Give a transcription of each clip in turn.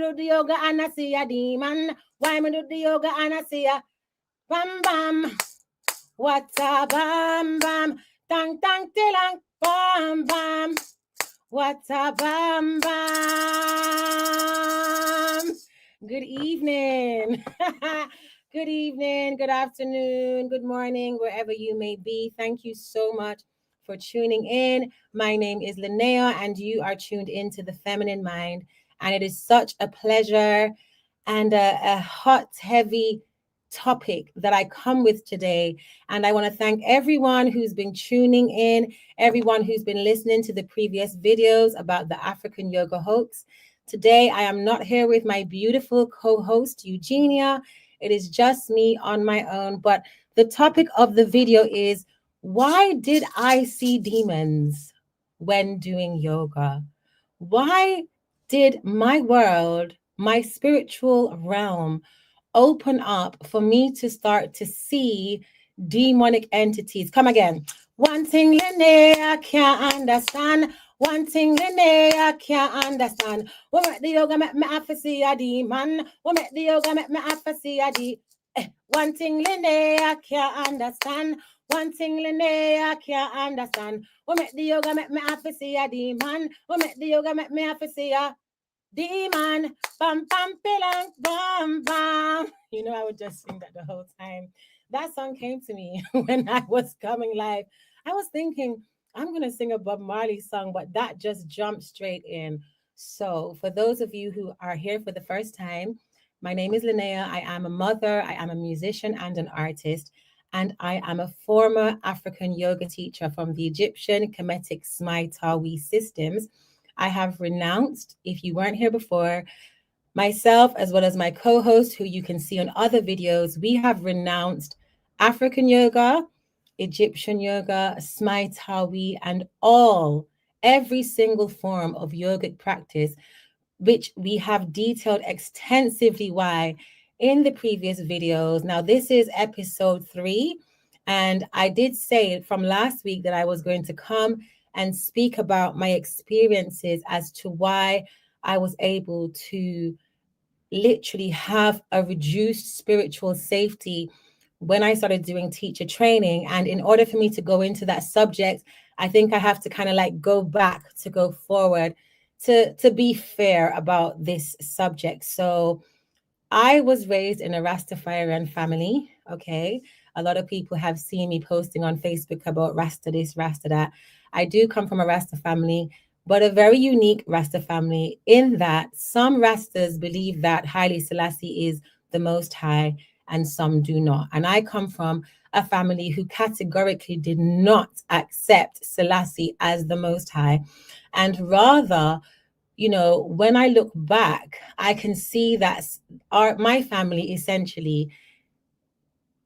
do the yoga and I see a demon? Why me do the yoga and I see a bam bam? What a bam bam? Tang tang tilang bam bam. What a bam bam. Good evening. Good evening, good afternoon, good morning, wherever you may be. Thank you so much for tuning in. My name is Lenea, and you are tuned into the Feminine Mind. And it is such a pleasure and a hot, heavy topic that I come with today. And I want to thank everyone who's been tuning in, everyone who's been listening to the previous videos about the African Yoga Hoax. Today, I am not here with my beautiful co-host, EugenYah. It is just me on my own. But the topic of the video is, why did I see demons when doing yoga? Why did my world, my spiritual realm, open up for me to start to see demonic entities? Come again. One thing Lenea can't understand. One thing Lenea can't understand. We make the yoga make me have to see a demon. We make the yoga make me have to see a One thing Lenea can't understand. One thing Lenea can't understand. We make the yoga make me have to see a demon. We make the yoga make me have to see a demon. Bam bam bilang bam bam. You know, I would just sing that the whole time. That song came to me when I was coming live. I was thinking, I'm going to sing a Bob Marley song, but that just jumped straight in. So, for those of you who are here for the first time, my name is Lenea. I am a mother, I am a musician and an artist, and I am a former African yoga teacher from the Egyptian Kemetic Smai Tawi systems. I have renounced, if you weren't here before, myself as well as my co-host, who you can see on other videos, we have renounced African yoga, Egyptian yoga, Smai Tawi, and every single form of yogic practice, which we have detailed extensively why in the previous videos. Now, this is episode 3, and I did say from last week that I was going to come and speak about my experiences as to why I was able to literally have a reduced spiritual safety when I started doing teacher training. And in order for me to go into that subject, I think I have to kind of like go back to go forward to be fair about this subject. So I was raised in a Rastafarian family, okay? A lot of people have seen me posting on Facebook about Rasta this, Rasta that. I do come from a Rasta family, but a very unique Rasta family in that some Rastas believe that Haile Selassie is the Most High and some do not. And I come from a family who categorically did not accept Selassie as the Most High, and rather, you know, when I look back, I can see that my family essentially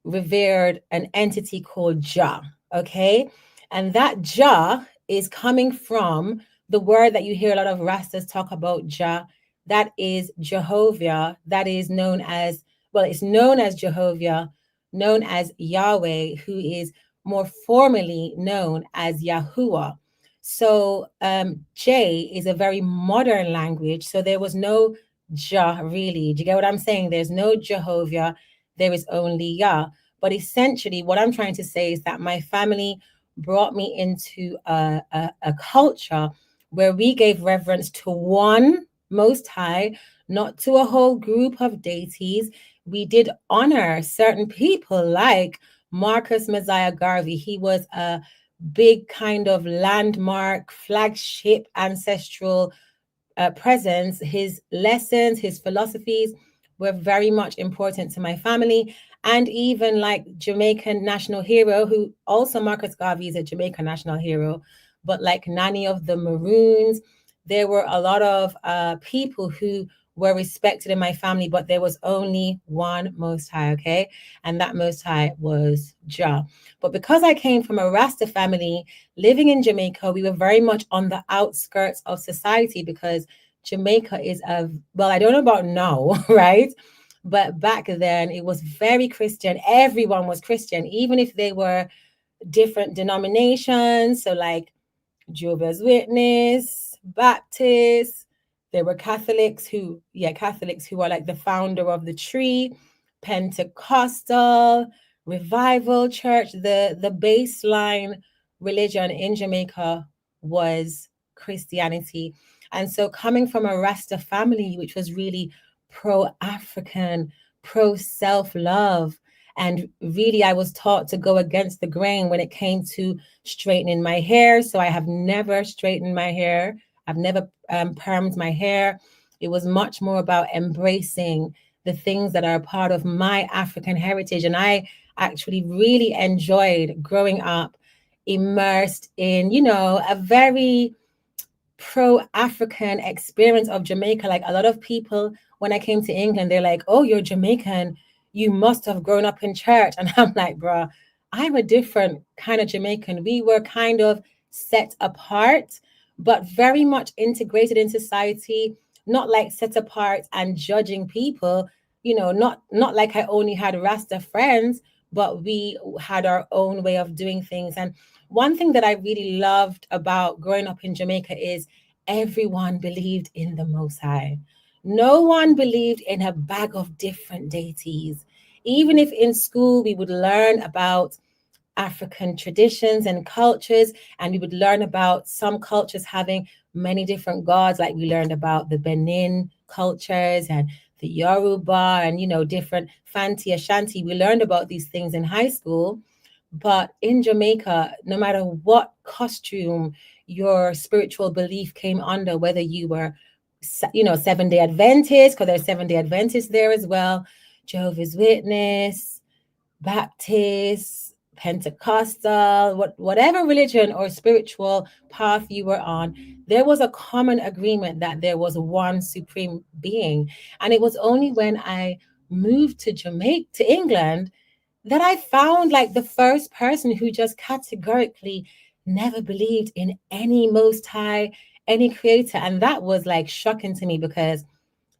revered an entity called Jah, okay? And that Jah is coming from the word that you hear a lot of Rastas talk about, Jah, that is Jehovah, that is known as, well, it's known as Jehovah, known as Yahweh, who is more formally known as Yahuwah. So J is a very modern language. So there was no Jah really. Do you get what I'm saying? There's no Jehovah. There is only Yah. But essentially what I'm trying to say is that my family brought me into a culture where we gave reverence to one Most High, not to a whole group of deities. We did honor certain people like Marcus Messiah Garvey. He was a big kind of landmark, flagship, ancestral presence. His lessons, his philosophies were very much important to my family. And even like Jamaican national hero, who also Marcus Garvey is a Jamaican national hero, but like Nanny of the Maroons, there were a lot of people who were respected in my family, but there was only one Most High, okay? And that Most High was Jah. But because I came from a Rasta family living in Jamaica, we were very much on the outskirts of society because Jamaica is well, I don't know about now, right? But back then it was very Christian. Everyone was Christian, even if they were different denominations. So like Jehovah's Witness, Baptist, There were Catholics who are like the founder of the tree, Pentecostal, Revival Church. The baseline religion in Jamaica was Christianity. And so coming from a Rasta family, which was really pro-African, pro-self-love, and really I was taught to go against the grain when it came to straightening my hair. So I have never straightened my hair. I've never permed my hair. It was much more about embracing the things that are part of my African heritage. And I actually really enjoyed growing up immersed in, a very pro-African experience of Jamaica. Like a lot of people, when I came to England, they're like, oh, you're Jamaican. You must have grown up in church. And I'm like, bruh, I'm a different kind of Jamaican. We were kind of set apart, but very much integrated in society, not like set apart and judging people, not like I only had Rasta friends, but we had our own way of doing things. And one thing that I really loved about growing up in Jamaica is everyone believed in the Most High. No one believed in a bag of different deities. Even if in school we would learn about African traditions and cultures, and we would learn about some cultures having many different gods, like we learned about the Benin cultures and the Yoruba and, different Fanti Ashanti. We learned about these things in high school. But in Jamaica, no matter what costume your spiritual belief came under, whether you were, Seventh-day Adventist, because there's Seventh-day Adventists there as well, Jehovah's Witness, Baptist, Pentecostal, whatever religion or spiritual path you were on, there was a common agreement that there was one supreme being. And it was only when I moved to England, that I found like the first person who just categorically never believed in any Most High, any creator. And that was like shocking to me because,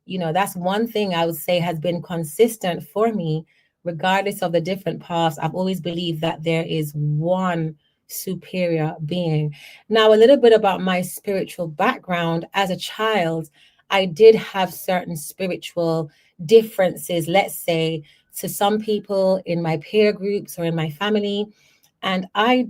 that's one thing I would say has been consistent for me, regardless of the different paths. I've always believed that there is one superior being. Now, a little bit about my spiritual background. As a child, I did have certain spiritual differences, let's say, to some people in my peer groups or in my family. And I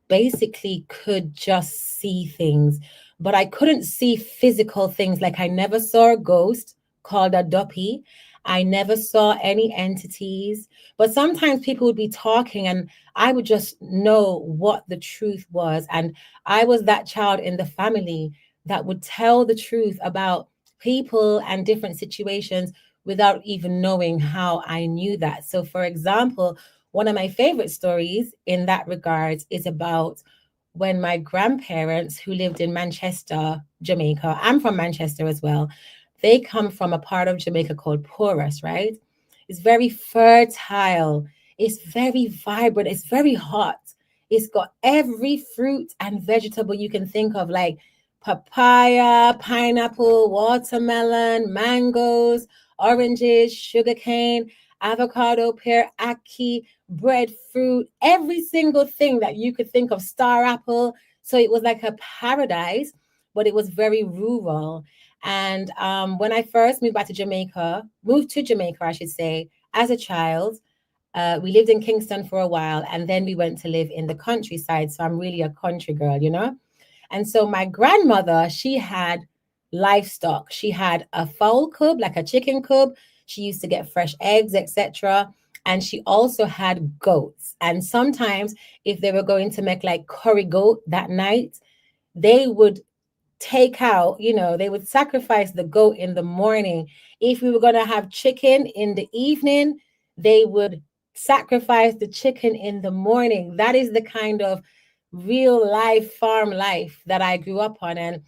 basically could just see things, but I couldn't see physical things. Like I never saw a ghost called a duppy. I never saw any entities, but sometimes people would be talking and I would just know what the truth was. And I was that child in the family that would tell the truth about people and different situations without even knowing how I knew that. So, for example, one of my favorite stories in that regard is about when my grandparents, who lived in Manchester, Jamaica, I'm from Manchester as well, they come from a part of Jamaica called Porous, right? It's very fertile, it's very vibrant, it's very hot. It's got every fruit and vegetable you can think of, like papaya, pineapple, watermelon, mangoes, oranges, sugarcane, avocado, pear, ackee, breadfruit, every single thing that you could think of, star apple. So it was like a paradise, but it was very rural. And when I first moved to Jamaica, I should say, as a child, we lived in Kingston for a while, and then we went to live in the countryside. So I'm really a country girl. And so my grandmother, she had livestock. She had a fowl coop, like a chicken coop. She used to get fresh eggs, etc. And she also had goats. And sometimes, if they were going to make like curry goat that night, they would they would sacrifice the goat in the morning. If we were going to have chicken in the evening, they would sacrifice the chicken in the morning. That is the kind of real life farm life that I grew up on. And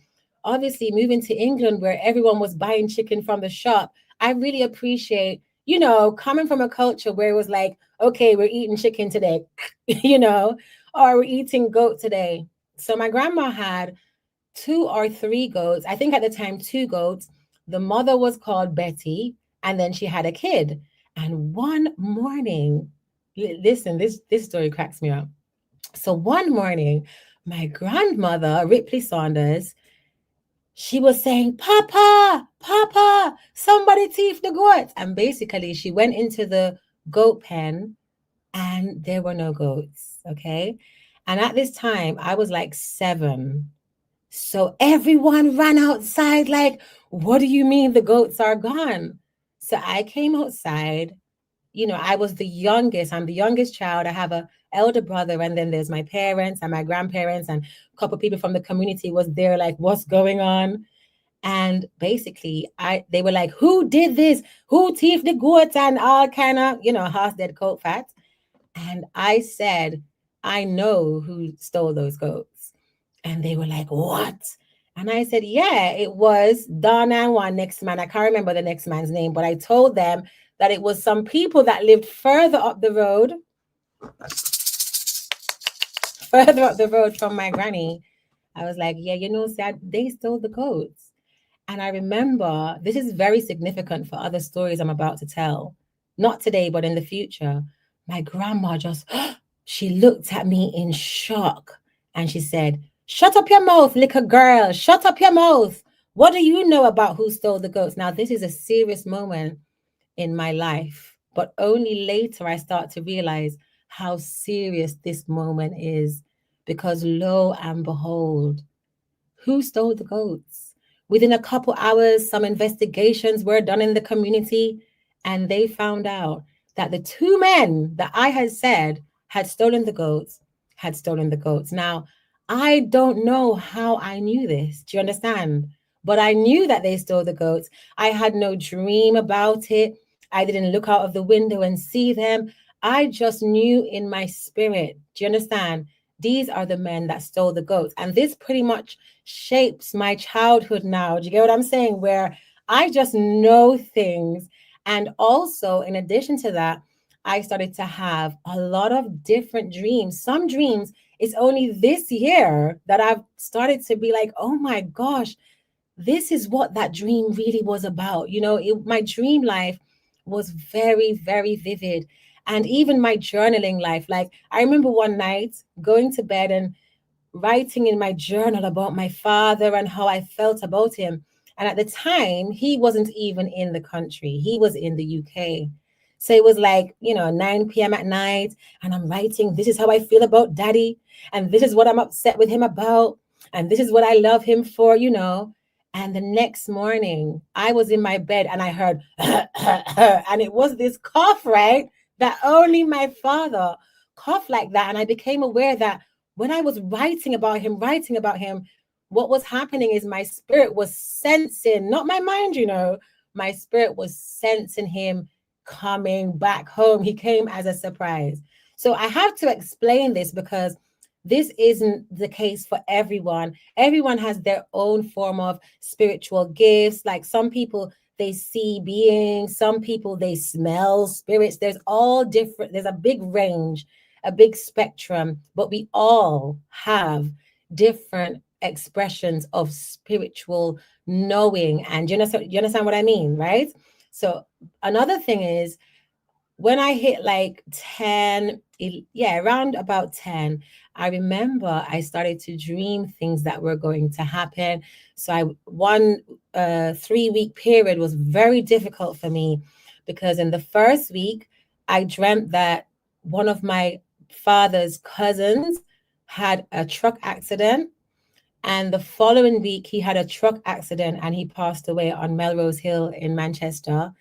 obviously, moving to England where everyone was buying chicken from the shop, I really appreciate, coming from a culture where it was like, okay, we're eating chicken today, or we're eating goat today. So my grandma had 2 or 3 goats. I think at the time, 2 goats. The mother was called Betty, and then she had a kid. And one morning, listen, this story cracks me up. So one morning, my grandmother, Ripley Saunders, she was saying, Papa, Papa, somebody thief the goats. And basically, she went into the goat pen and there were no goats. Okay. And at this time, I was like 7. So everyone ran outside, like, what do you mean the goats are gone? So I came outside. You know, I was the youngest. I'm the youngest child. I have a elder brother, and then there's my parents and my grandparents, and a couple of people from the community was there, like, what's going on? And basically, they were like, who did this? Who thieved the goats and all kind of, horse dead coat fat? And I said, I know who stole those goats. And they were like, what? And I said, yeah, it was Don and one next man. I can't remember the next man's name, but I told them that it was some people that lived further up the road from my granny. I was like, yeah, see, they stole the goats. And I remember this is very significant for other stories I'm about to tell. Not today, but in the future. My grandma just, she looked at me in shock and she said, shut up your mouth, little girl. Shut up your mouth. What do you know about who stole the goats? Now, this is a serious moment in my life, but only later I start to realize how serious this moment is because lo and behold, who stole the goats? Within a couple hours, some investigations were done in the community, and they found out that the 2 men that I had said had stolen the goats had stolen the goats. Now, I don't know how I knew this. Do you understand? But I knew that they stole the goats. I had no dream about it. I didn't look out of the window and see them. I just knew in my spirit. Do you understand? These are the men that stole the goats. And this pretty much shapes my childhood now. Do you get what I'm saying? Where I just know things. And also, in addition to that, I started to have a lot of different dreams. Some dreams, it's only this year that I've started to be like, oh my gosh, this is what that dream really was about. My dream life was very, very vivid. And even my journaling life, like I remember one night going to bed and writing in my journal about my father and how I felt about him. And at the time, he wasn't even in the country, he was in the UK. So it was like, 9 p.m. at night, and I'm writing, this is how I feel about daddy, and this is what I'm upset with him about, and this is what I love him for. And the next morning, I was in my bed and I heard, and it was this cough, right? That only my father coughed like that. And I became aware that when I was writing about him, what was happening is my spirit was sensing, not my mind, my spirit was sensing him coming back home. He came as a surprise. So I have to explain this because this isn't the case for everyone. Everyone has their own form of spiritual gifts. Like some people, they see beings, some people, they smell spirits. There's all different, there's a big range, a big spectrum, but we all have different expressions of spiritual knowing. And you understand what I mean, right? So another thing is when I hit like 10, around about 10, I remember I started to dream things that were going to happen. So one 3-week period was very difficult for me because in the first week, I dreamt that one of my father's cousins had a truck accident. And the following week, he had a truck accident and he passed away on Melrose Hill in Manchester.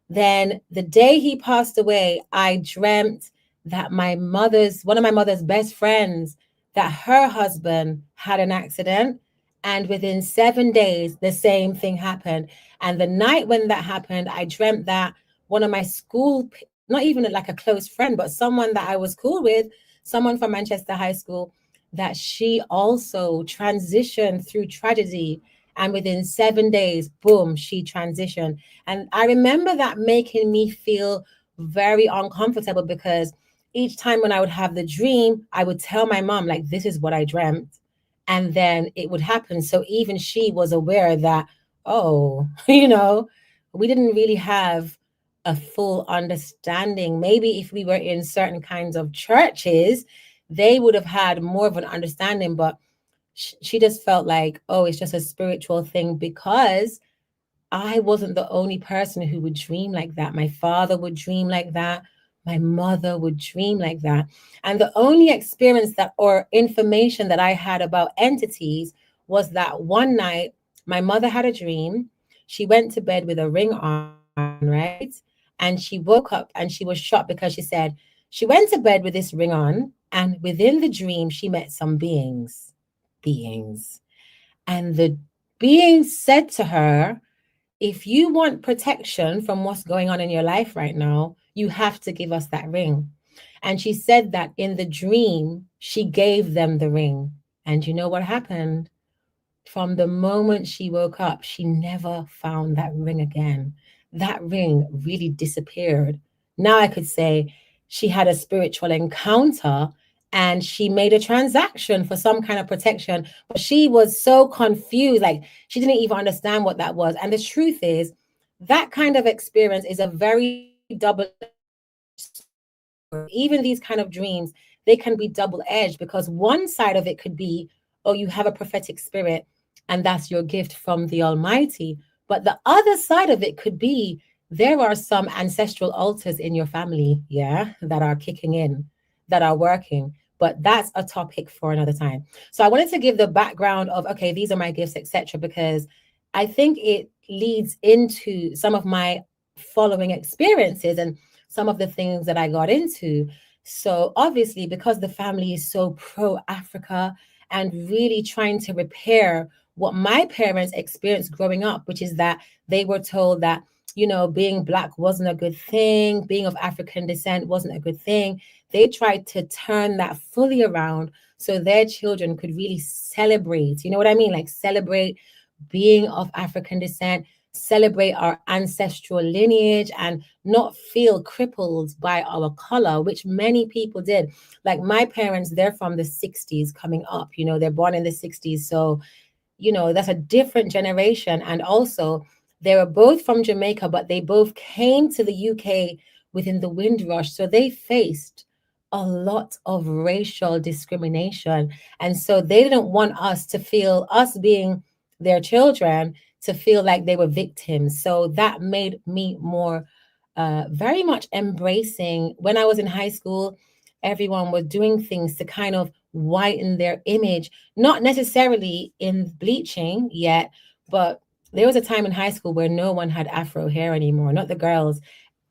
Then the day he passed away, I dreamt that one of my mother's best friends, that her husband had an accident. And within 7 days, the same thing happened. And the night when that happened, I dreamt that one of my school, not even like a close friend, but someone that I was cool with, someone from Manchester High School, that she also transitioned through tragedy. And within 7 days, boom, she transitioned. And I remember that making me feel very uncomfortable because each time when I would have the dream, I would tell my mom, like, this is what I dreamt. And then it would happen. So even she was aware that, oh, we didn't really have a full understanding. Maybe if we were in certain kinds of churches, they would have had more of an understanding. But she just felt like, oh, it's just a spiritual thing because I wasn't the only person who would dream like that. My father would dream like that. My mother would dream like that. And the only experience that or information that I had about entities was that one night my mother had a dream. She went to bed with a ring on, right? And she woke up and she was shocked because she said she went to bed with this ring on, and within the dream, she met some beings. And the beings said to her, if you want protection from what's going on in your life right now, you have to give us that ring. And she said that in the dream, she gave them the ring. And you know what happened? From the moment she woke up, she never found that ring again. That ring really disappeared. Now I could say she had a spiritual encounter and she made a transaction for some kind of protection, but she was so confused. Like she didn't even understand what that was. And the truth is, that kind of experience is a very double-edged sword. Even these kind of dreams, they can be double-edged because one side of it could be, oh, you have a prophetic spirit and that's your gift from the Almighty. But the other side of it could be there are some ancestral altars in your family, yeah, that are kicking in, that are working. But that's a topic for another time. So I wanted to give the background of, okay, these are my gifts, etc., because I think it leads into some of my following experiences and some of the things that I got into. So obviously, because the family is so pro Africa and really trying to repair what my parents experienced growing up, which is that they were told that, you know, being Black wasn't a good thing, being of African descent wasn't a good thing. They tried to turn that fully around so their children could really celebrate, you know what I mean? Like celebrate being of African descent, celebrate our ancestral lineage, and not feel crippled by our color, which many people did. Like my parents, they're from the 60s coming up, you know, they're born in the 60s. So you know, that's a different generation. And also, they were both from Jamaica, but they both came to the UK within the Windrush. So they faced a lot of racial discrimination. And so they didn't want us to feel, us being their children, to feel like they were victims. So that made me more very much embracing. When I was in high school, everyone was doing things to kind of whiten their image, not necessarily in bleaching yet, but there was a time in high school where no one had afro hair anymore, not the girls.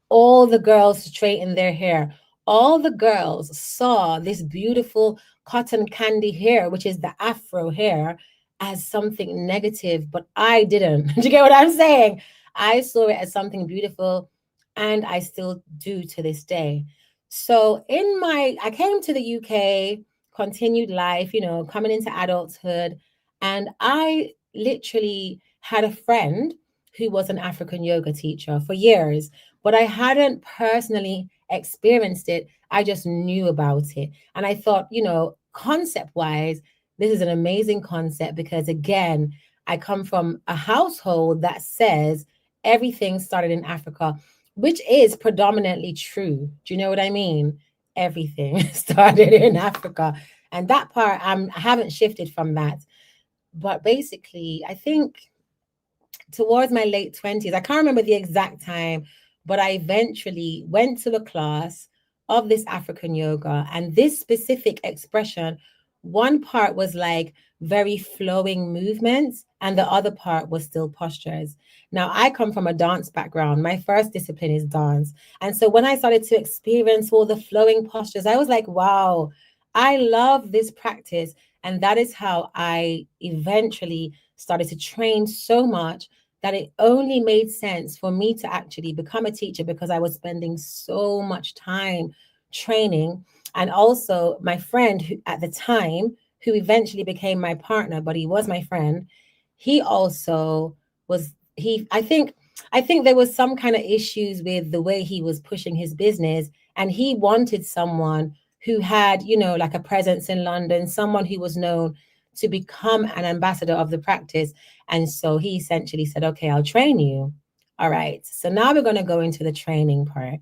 All the girls straightened their hair. All the girls saw this beautiful cotton candy hair, which is the afro hair, as something negative, but I didn't. Do you get what I'm saying? I saw it as something beautiful, and I still do to this day. So I came to the UK, continued life, you know, coming into adulthood, and I literally had a friend who was an African yoga teacher for years, but I hadn't personally experienced it. I just knew about it. And I thought, you know, concept wise, this is an amazing concept because, again, I come from a household that says everything started in Africa, which is predominantly true. Do you know what I mean? Everything started in Africa. And that part, I haven't shifted from that. But basically, I think towards my late 20s, I can't remember the exact time, but I eventually went to a class of this African yoga. And this specific expression, one part was like very flowing movements, and the other part was still postures. Now, I come from a dance background. My first discipline is dance. And so when I started to experience all the flowing postures, I was like, wow, I love this practice. And that is how I eventually started to train so much that it only made sense for me to actually become a teacher because I was spending so much time training. And also my friend who at the time, who eventually became my partner, but he was my friend, he also was I think there was some kind of issues with the way he was pushing his business, and he wanted someone who had, you know, like a presence in London, someone who was known to become an ambassador of the practice. And so he essentially said, okay, I'll train you. All right. So now we're going to go into the training part.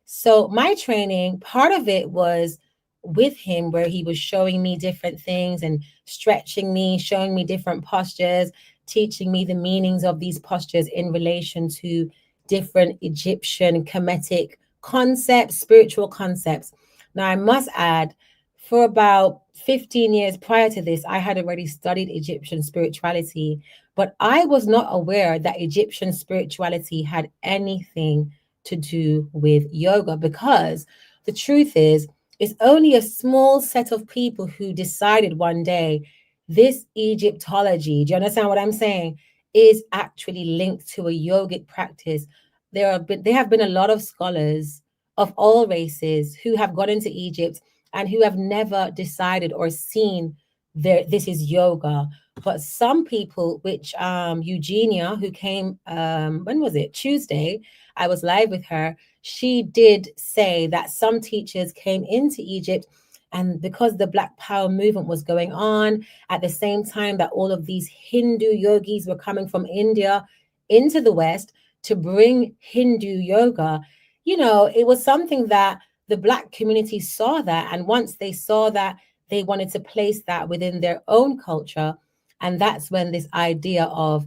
So my training, part of it was with him where he was showing me different things and stretching me, showing me different postures, teaching me the meanings of these postures in relation to different Egyptian Kemetic concepts, spiritual concepts. Now, I must add, for about 15 years prior to this, I had already studied Egyptian spirituality, but I was not aware that Egyptian spirituality had anything to do with yoga, because the truth is, it's only a small set of people who decided one day this Egyptology, do you understand what I'm saying, is actually linked to a yogic practice. There have been a lot of scholars of all races who have gone into Egypt and who have never decided or seen this is yoga. But some people, which EugenYah, who came when was it? Tuesday, I was live with her. She did say that some teachers came into Egypt, and because the Black Power movement was going on at the same time that all of these Hindu yogis were coming from India into the West to bring Hindu yoga, it was something that the Black community saw that. And once they saw that, they wanted to place that within their own culture. And that's when this idea of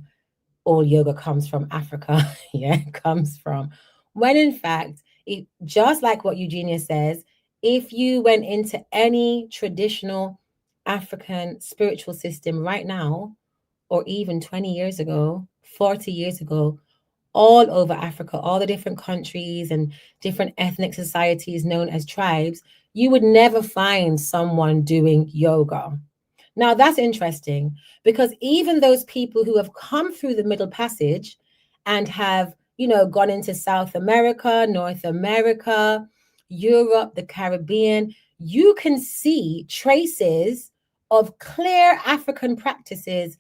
all yoga comes from Africa, yeah, comes from. When in fact, just like what EugenYah says, if you went into any traditional African spiritual system right now, or even 20 years ago, 40 years ago, all over Africa, all the different countries and different ethnic societies known as tribes, you would never find someone doing yoga. Now, that's interesting, because even those people who have come through the Middle Passage and have, gone into South America, North America, Europe, the Caribbean, you can see traces of clear African practices,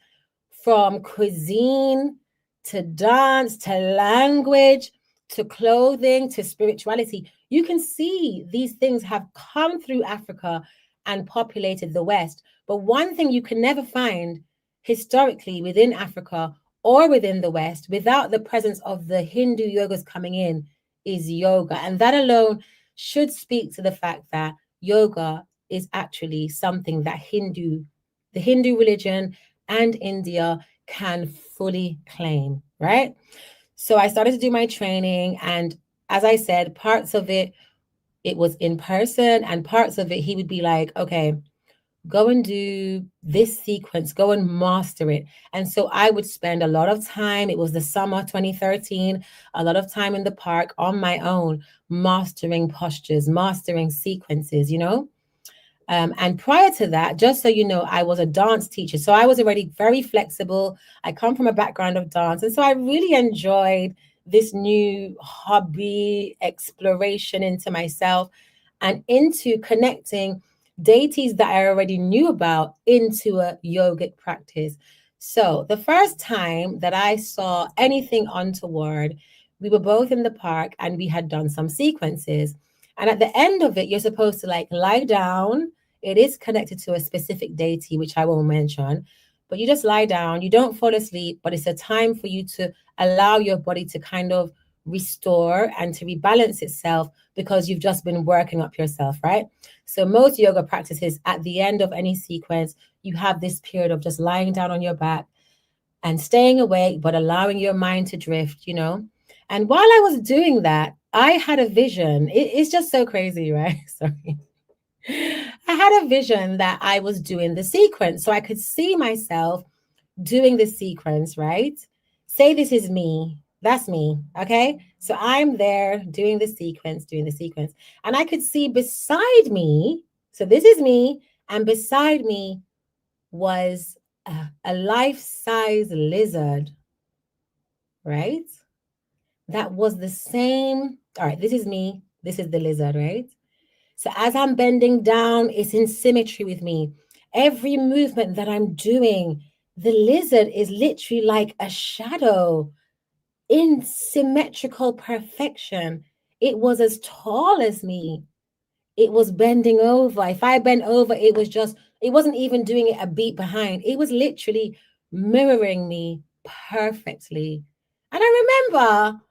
from cuisine to dance to language to clothing to spirituality. You can see these things have come through Africa and populated the West. But one thing you can never find historically within Africa or within the West without the presence of the Hindu yogas coming in is yoga. And that alone should speak to the fact that yoga is actually something that the Hindu religion and India can fully claim, right? So I started to do my training, and as I said, parts of it was in person, and parts of it he would be like, okay, go and do this sequence, go and master it. And so I would spend a lot of time, it was the summer 2013, a lot of time in the park on my own, mastering postures, mastering sequences. And prior to that, just so you know, I was a dance teacher. So I was already very flexible. I come from a background of dance. And so I really enjoyed this new hobby exploration into myself and into connecting deities that I already knew about into a yogic practice. So the first time that I saw anything untoward, we were both in the park and we had done some sequences. And at the end of it, you're supposed to like lie down. It is connected to a specific deity, which I won't mention, but you just lie down. You don't fall asleep, but it's a time for you to allow your body to kind of restore and to rebalance itself, because you've just been working up yourself, right? So most yoga practices, at the end of any sequence, you have this period of just lying down on your back and staying awake, but allowing your mind to drift. And while I was doing that, I had a vision. It's just so crazy, right? Sorry. I had a vision that I was doing the sequence. So I could see myself doing the sequence, right? Say this is me. That's me. Okay. So I'm there doing the sequence, doing the sequence. And I could see beside me. So this is me. And beside me was a life-size lizard, right? That was the same. All right. This is me. This is the lizard, right? So as I'm bending down, it's in symmetry with me. Every movement that I'm doing, the lizard is literally like a shadow in symmetrical perfection. It was as tall as me. It was bending over. If I bent over, it wasn't even doing it a beat behind. It was literally mirroring me perfectly. And I remember,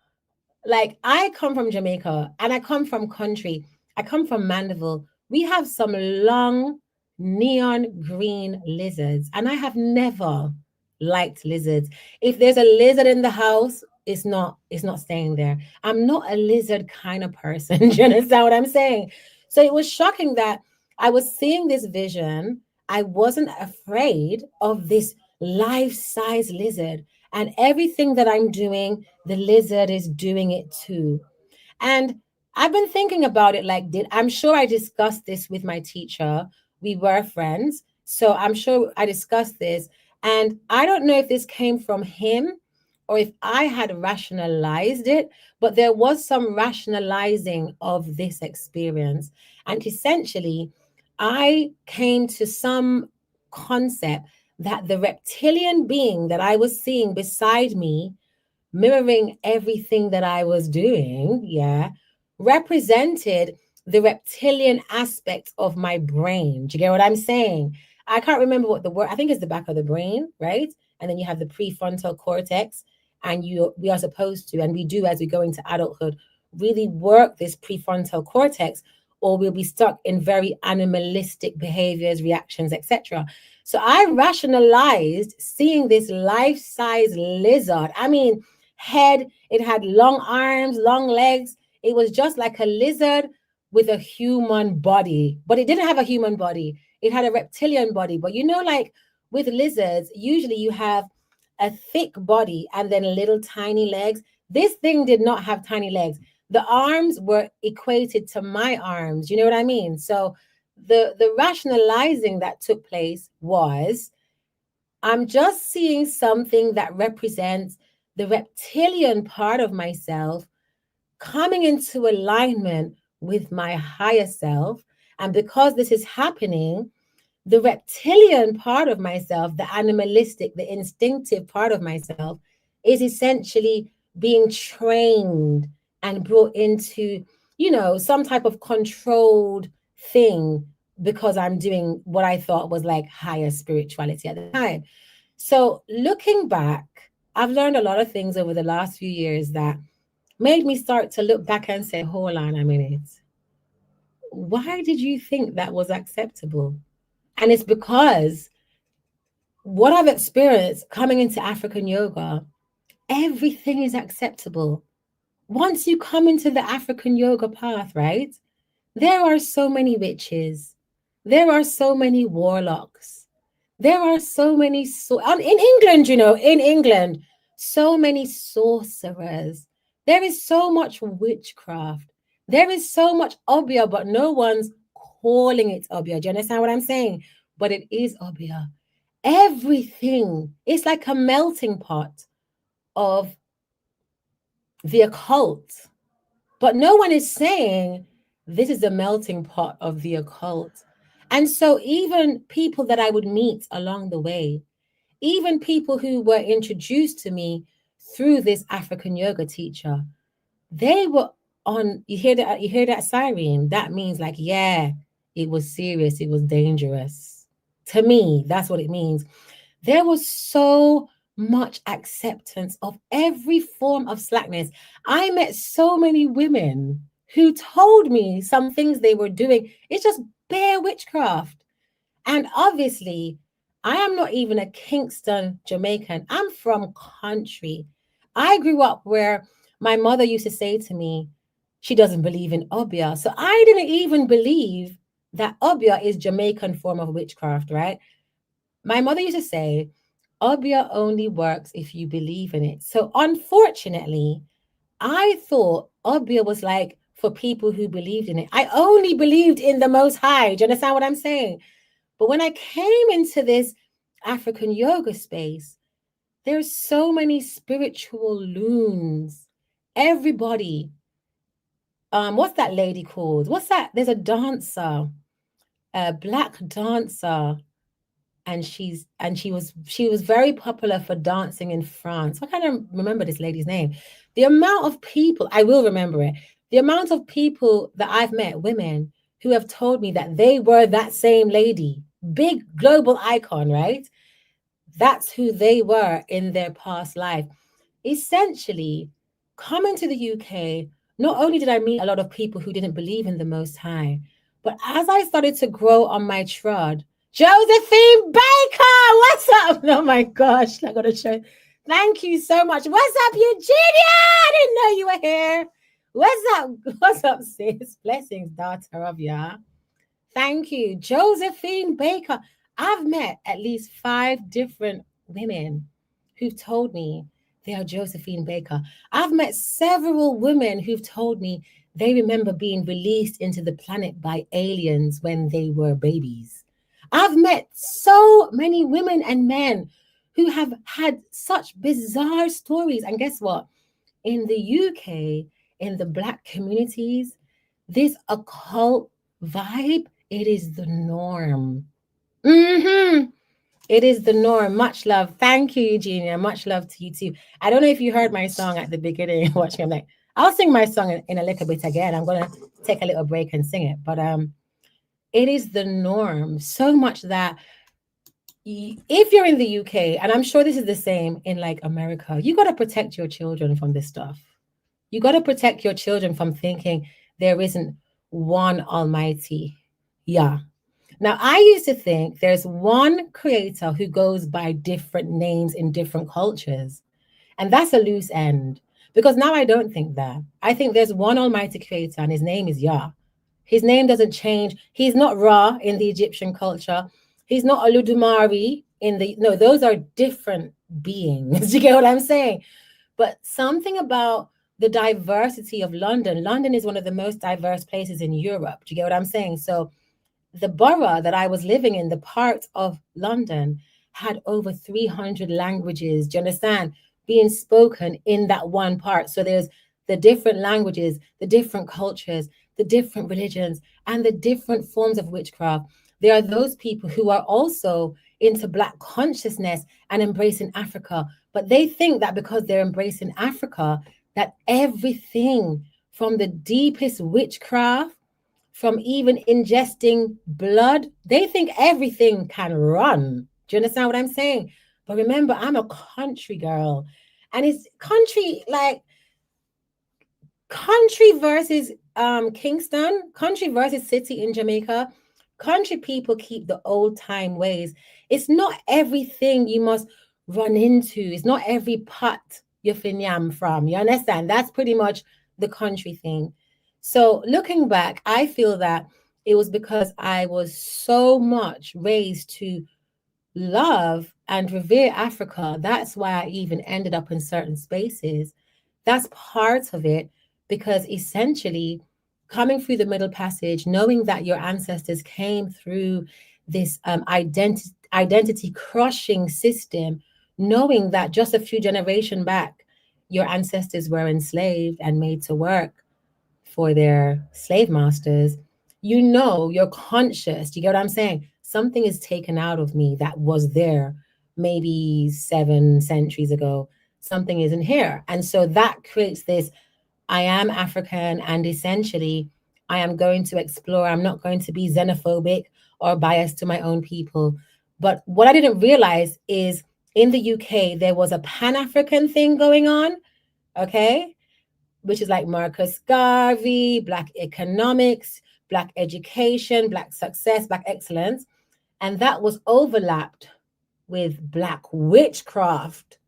like, I come from Jamaica and I come from country. I come from Mandeville. we have some long neon green lizards, and I have never liked lizards. If there's a lizard in the house, it's not staying there. I'm not a lizard kind of person. Do you understand what I'm saying? So it was shocking that I was seeing this vision. I wasn't afraid of this life-size lizard, and everything that I'm doing, the lizard is doing it too. And I've been thinking about it like, I'm sure I discussed this with my teacher. We were friends. So I'm sure I discussed this. And I don't know if this came from him or if I had rationalized it, but there was some rationalizing of this experience. And essentially, I came to some concept that the reptilian being that I was seeing beside me, mirroring everything that I was doing, yeah, represented the reptilian aspect of my brain. Do you get what I'm saying? I can't remember what the word, I think it's the back of the brain, right? And then you have the prefrontal cortex, and we are supposed to, and we do as we go into adulthood, really work this prefrontal cortex, or we'll be stuck in very animalistic behaviors, reactions, etc. So I rationalized seeing this life-size lizard. I mean, head, it had long arms, long legs. It was just like a lizard with a human body, but it didn't have a human body. It had a reptilian body. But like with lizards, usually you have a thick body and then little tiny legs. This thing did not have tiny legs. The arms were equated to my arms. You know what I mean? So the rationalizing that took place was, I'm just seeing something that represents the reptilian part of myself coming into alignment with my higher self. And because this is happening, the reptilian part of myself, the animalistic, the instinctive part of myself, is essentially being trained and brought into, some type of controlled thing, because I'm doing what I thought was like higher spirituality at the time. So looking back, I've learned a lot of things over the last few years that made me start to look back and say, hold on a minute. Why did you think that was acceptable? And it's because what I've experienced coming into African yoga, everything is acceptable. Once you come into the African yoga path, right? There are so many witches. There are so many warlocks. There are so many, in England, in England, so many sorcerers. There is so much witchcraft. There is so much obia, but no one's calling it obia. Do you understand what I'm saying? But it is obia. Everything is like a melting pot of the occult. But no one is saying this is the melting pot of the occult. And so even people that I would meet along the way, even people who were introduced to me through this African yoga teacher, they were on, you hear that siren? That means like, yeah, it was serious, it was dangerous. To me, that's what it means. There was so much acceptance of every form of slackness. I met so many women who told me some things they were doing. It's just bare witchcraft. And obviously, I am not even a Kingston Jamaican. I'm from country. I grew up where my mother used to say to me, she doesn't believe in obia. So I didn't even believe that obia is Jamaican form of witchcraft, right? My mother used to say, obia only works if you believe in it. So unfortunately, I thought obia was like for people who believed in it. I only believed in the Most High. Do you understand what I'm saying? But when I came into this African yoga space, there's so many spiritual loons. Everybody. What's that lady called? What's that? There's a dancer, a black dancer, and she was very popular for dancing in France. I can't remember this lady's name. The amount of people, I will remember it. The amount of people that I've met, women, who have told me that they were that same lady, big global icon, right? That's who they were in their past life. Essentially, coming to the UK, not only did I meet a lot of people who didn't believe in the Most High, But as I started to grow on my trod, Josephine Baker, what's up? Oh my gosh, I gotta show. Thank you so much. What's up, Eugenia? I didn't know you were here. What's up? What's up, sis? Blessings, daughter of Yah. Thank you, Josephine Baker. I've met at least 5 different women who've told me they are Josephine Baker. I've met several women who've told me they remember being released into the planet by aliens when they were babies. I've met so many women and men who have had such bizarre stories. And guess what? In the UK, in the Black communities, this occult vibe, it is the norm. It is the norm. Much love. Thank you, Eugenia. Much love to you too. I don't know if you heard my song at the beginning. Watch me. I'm like, I'll sing my song in a little bit again. I'm gonna take a little break and sing it. But it is the norm. So much that if you're in the UK, and I'm sure this is the same in like America, you got to protect your children from this stuff. You got to protect your children from thinking there isn't one almighty. Yeah. Now, I used to think there's one creator who goes by different names in different cultures. And that's a loose end because now I don't think that. I think there's one almighty creator and his name is Yah. His name doesn't change. He's not Ra in the Egyptian culture. He's not Oludumare in the, no, those are different beings. You get what I'm saying? But something about the diversity of London. London is one of the most diverse places in Europe. Do you get what I'm saying? So the borough that I was living in, the part of London, had over 300 languages. Do you understand? Being spoken in that one part. So there's the different languages, the different cultures, the different religions, and the different forms of witchcraft. There are those people who are also into Black consciousness and embracing Africa, but they think that because they're embracing Africa, that everything from the deepest witchcraft, from even ingesting blood, they think everything can run. Do you understand what I'm saying? But remember, I'm a country girl, and it's country like country versus Kingston, country versus city in Jamaica. Country people keep the old time ways. It's not everything you must run into. It's not every pot you finyam from. You understand? That's pretty much the country thing. So looking back, I feel that it was because I was so much raised to love and revere Africa. That's why I even ended up in certain spaces. That's part of it, because essentially, coming through the Middle Passage, knowing that your ancestors came through this identity crushing system, knowing that just a few generations back, your ancestors were enslaved and made to work for their slave masters, you know, you're conscious. You get what I'm saying? Something is taken out of me that was there maybe 7 centuries ago. Something isn't here. And so that creates this I am African, and essentially, I am going to explore. I'm not going to be xenophobic or biased to my own people. But what I didn't realize is in the UK, there was a Pan African thing going on. Okay, which is like Marcus Garvey, Black economics, Black education, Black success, Black excellence. And that was overlapped with Black witchcraft.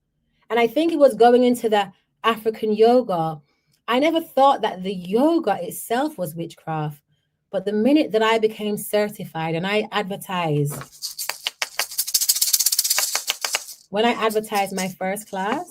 And I think it was going into the African yoga. I never thought that the yoga itself was witchcraft. But the minute that I became certified and I advertised, when I advertised my first class,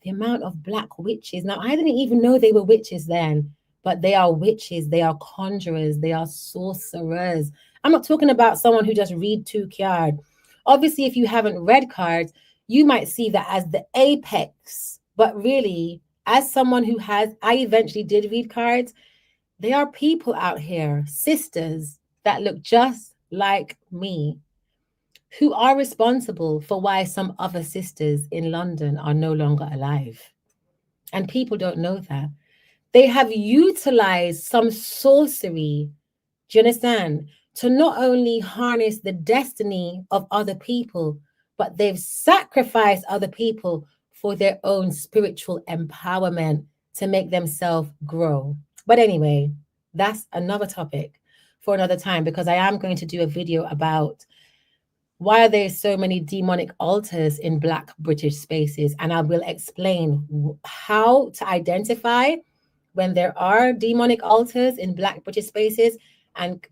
the amount of Black witches. Now, I didn't even know they were witches then, but they are witches. They are conjurers. They are sorcerers. I'm not talking about someone who just read 2 cards. Obviously, if you haven't read cards, you might see that as the apex. But really, as someone who has, I eventually did read cards. There are people out here, sisters, that look just like me, who are responsible for why some other sisters in London are no longer alive. And people don't know that. They have utilized some sorcery, do you understand, to not only harness the destiny of other people, but they've sacrificed other people for their own spiritual empowerment to make themselves grow. But anyway, that's another topic for another time, because I am going to do a video about why are there so many demonic altars in Black British spaces, and I will explain how to identify when there are demonic altars in Black British spaces, and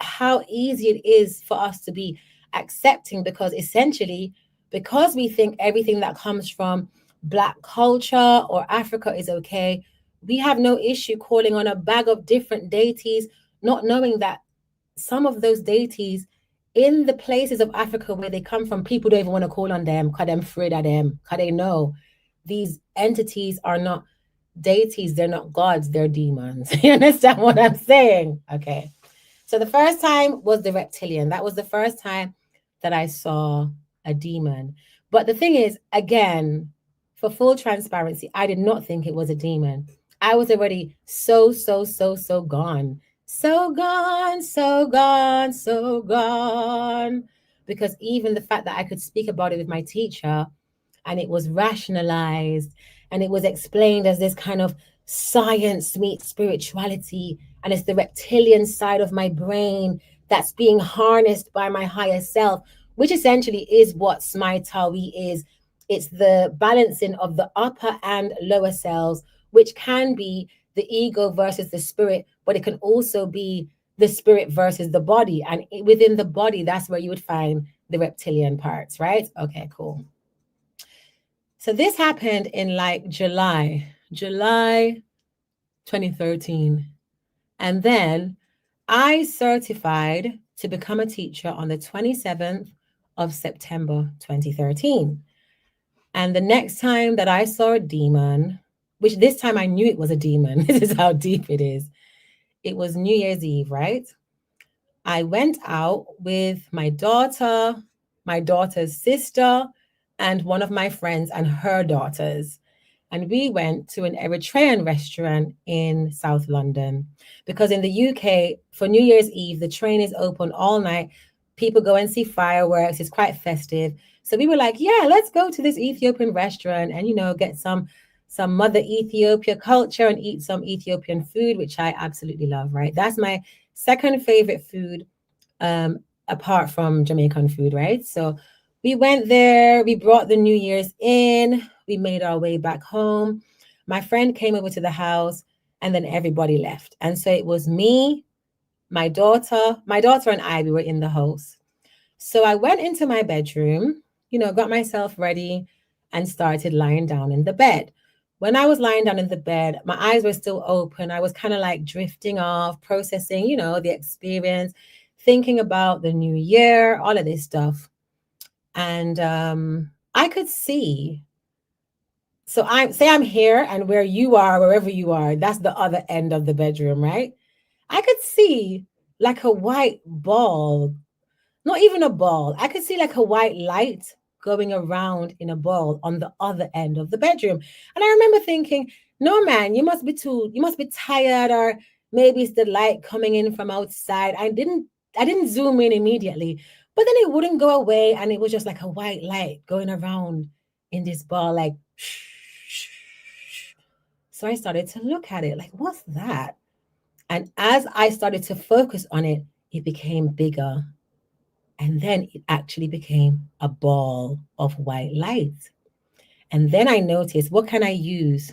how easy it is for us to be accepting, because essentially, because we think everything that comes from Black culture or Africa is okay, we have no issue calling on a bag of different deities, not knowing that some of those deities in the places of Africa where they come from, people don't even want to call on them because they're afraid of them, because they know these entities are not deities, they're not gods, they're demons. You understand what I'm saying? Okay. So the first time was the reptilian. That was the first time that I saw a demon. But the thing is, again, for full transparency, I did not think it was a demon. I was already so gone. So gone, so gone, so gone. Because even the fact that I could speak about it with my teacher, and it was rationalized, and it was explained as this kind of science meets spirituality, and it's the reptilian side of my brain that's being harnessed by my higher self, which essentially is what Smai Tawi is. It's the balancing of the upper and lower selves, which can be the ego versus the spirit, but it can also be the spirit versus the body. And within the body, that's where you would find the reptilian parts, right? Okay, cool. So this happened in like July 2013. And then I certified to become a teacher on the 27th of September 2013. And the next time that I saw a demon, which this time I knew it was a demon, this is how deep it is. It was New Year's Eve, right? I went out with my daughter, my daughter's sister, and one of my friends and her daughters. And we went to an Eritrean restaurant in South London, because in the UK, for New Year's Eve, the train is open all night. People go and see fireworks. It's quite festive. So we were like, yeah, let's go to this Ethiopian restaurant and, get some Mother Ethiopia culture and eat some Ethiopian food, which I absolutely love, right? That's my second favorite food, apart from Jamaican food, right? So we went there, we brought the New Year's in, we made our way back home. My friend came over to the house, and then everybody left. And so it was me, my daughter and I, we were in the house. So I went into my bedroom, got myself ready and started lying down in the bed. When I was lying down in the bed, my eyes were still open. I was kind of like drifting off, processing, the experience, thinking about the new year, all of this stuff. And I could see. So I'm here, and where you are, wherever you are, that's the other end of the bedroom, right? I could see like a white ball, not even a ball. I could see like a white light going around in a ball on the other end of the bedroom. And I remember thinking, no, man, you must be tired, or maybe it's the light coming in from outside. I didn't zoom in immediately, but then it wouldn't go away. And it was just like a white light going around in this ball, like, so I started to look at it like, what's that? And as I started to focus on it, it became bigger. And then it actually became a ball of white light. And then I noticed, what can I use?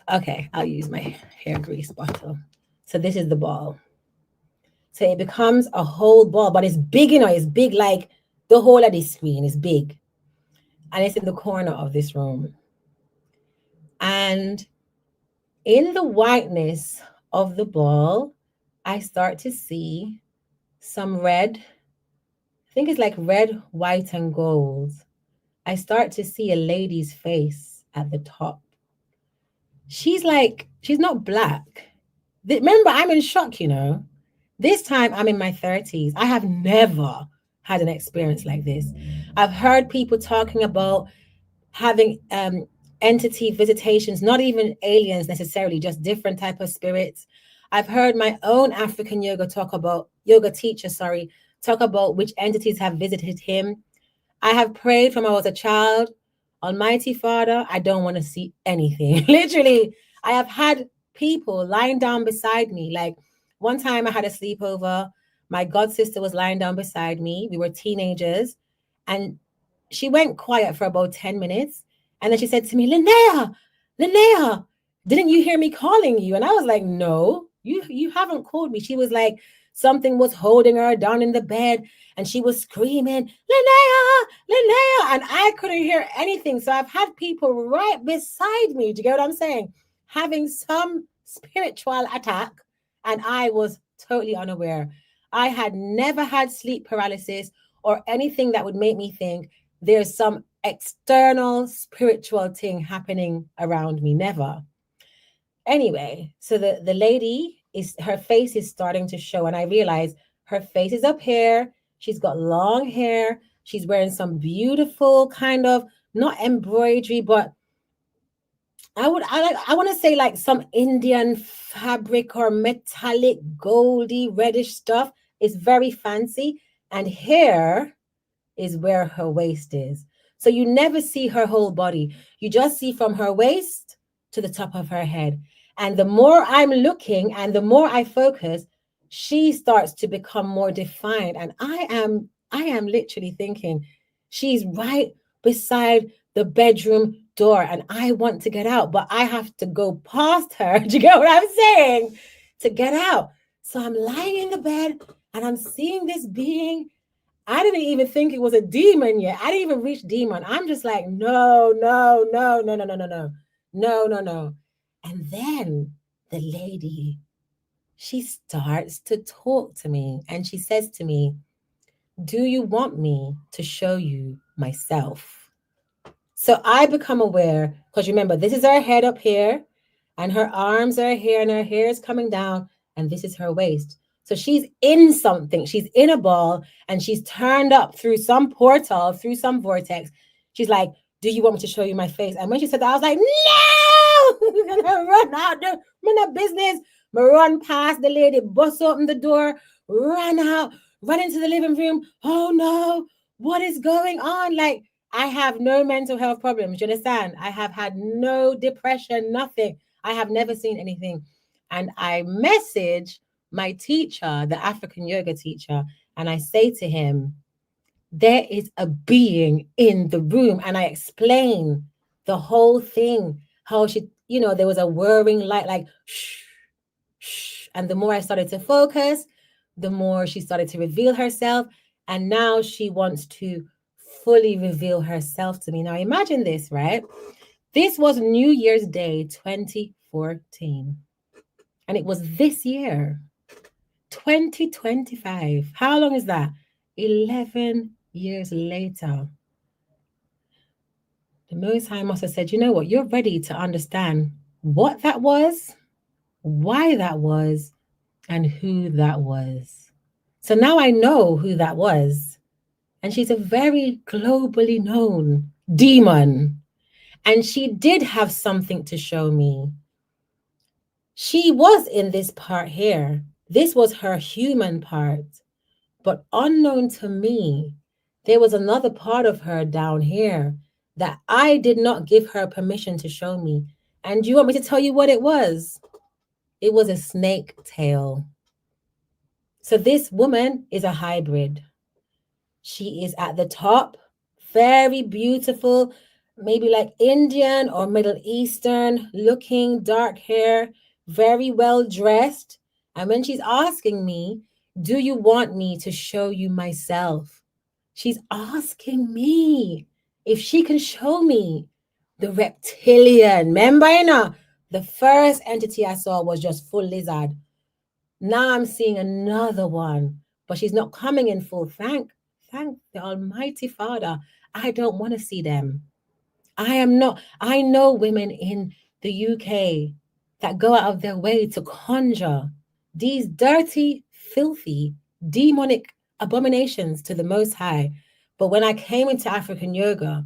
Okay, I'll use my hair grease bottle. So this is the ball. So it becomes a whole ball, but it's big, it's big like the whole of this screen is big. And it's in the corner of this room. And in the whiteness of the ball, I start to see some red. I think it's like red, white, and gold. I start to see a lady's face at the top. She's not black. Remember, I'm in shock, This time I'm in my 30s. I have never had an experience like this. I've heard people talking about having entity visitations, not even aliens necessarily, just different type of spirits. I've heard my own African yoga teacher, talk about which entities have visited him. I have prayed from when I was a child. Almighty Father, I don't want to see anything. Literally, I have had people lying down beside me. Like One time I had a sleepover. My god sister was lying down beside me. We were teenagers, and she went quiet for about 10 minutes. And then she said to me, Lenea, Lenea, didn't you hear me calling you? And I was like, no, you haven't called me. She was like, something was holding her down in the bed, and she was screaming, Lenea, Lenea. And I couldn't hear anything. So I've had people right beside me. Do you get what I'm saying? Having some spiritual attack, and I was totally unaware. I had never had sleep paralysis or anything that would make me think there's some external spiritual thing happening around me. Never. Anyway, so the lady is, her face is starting to show, and I realize her face is up here. She's got long hair. She's wearing some beautiful kind of, not embroidery, but I want to say like some Indian fabric or metallic goldy reddish stuff. It's very fancy. And here is where her waist is. So you never see her whole body. You just see from her waist to the top of her head. And the more I'm looking and the more I focus, she starts to become more defined. And I am literally thinking, she's right beside the bedroom door and I want to get out, but I have to go past her. Do you get what I'm saying? To get out. So I'm lying in the bed and I'm seeing this being. I didn't even think it was a demon yet. I didn't even reach demon. I'm just like, no, no, no, no, no, no, no, no, no, no, no. And then the lady, she starts to talk to me and she says to me, do you want me to show you myself? So I become aware, because remember, this is her head up here and her arms are here and her hair is coming down and this is her waist. So she's in something, she's in a ball and she's turned up through some portal, through some vortex. She's like, do you want me to show you my face? And when she said that, I was like, no! And I run out there, I'm in a business. I run past the lady, bust open the door, run out, run into the living room. Oh no, what is going on? Like, I have no mental health problems. You understand? I have had no depression, nothing. I have never seen anything. And I message my teacher, the African yoga teacher, and I say to him, there is a being in the room. And I explain the whole thing, how she, there was a whirring light, like, shh, shh. And the more I started to focus, the more she started to reveal herself. And now she wants to fully reveal herself to me. Now imagine this, right? This was New Year's Day 2014. And it was this year, 2025. How long is that? 11 years later. The Most High must have said, you know what? You're ready to understand what that was, why that was, and who that was. So now I know who that was. And she's a very globally known demon. And she did have something to show me. She was in this part here. This was her human part. But unknown to me, there was another part of her down here that I did not give her permission to show me. And do you want me to tell you what it was? It was a snake tail. So this woman is a hybrid. She is at the top, very beautiful, maybe like Indian or Middle Eastern looking, dark hair, very well dressed. And when she's asking me, do you want me to show you myself? She's asking me if she can show me the reptilian. Remember, the first entity I saw was just full lizard. Now I'm seeing another one, but she's not coming in full. Thank the Almighty Father. I don't want to see them. I know women in the UK that go out of their way to conjure these dirty, filthy, demonic abominations to the Most High. But when I came into African yoga,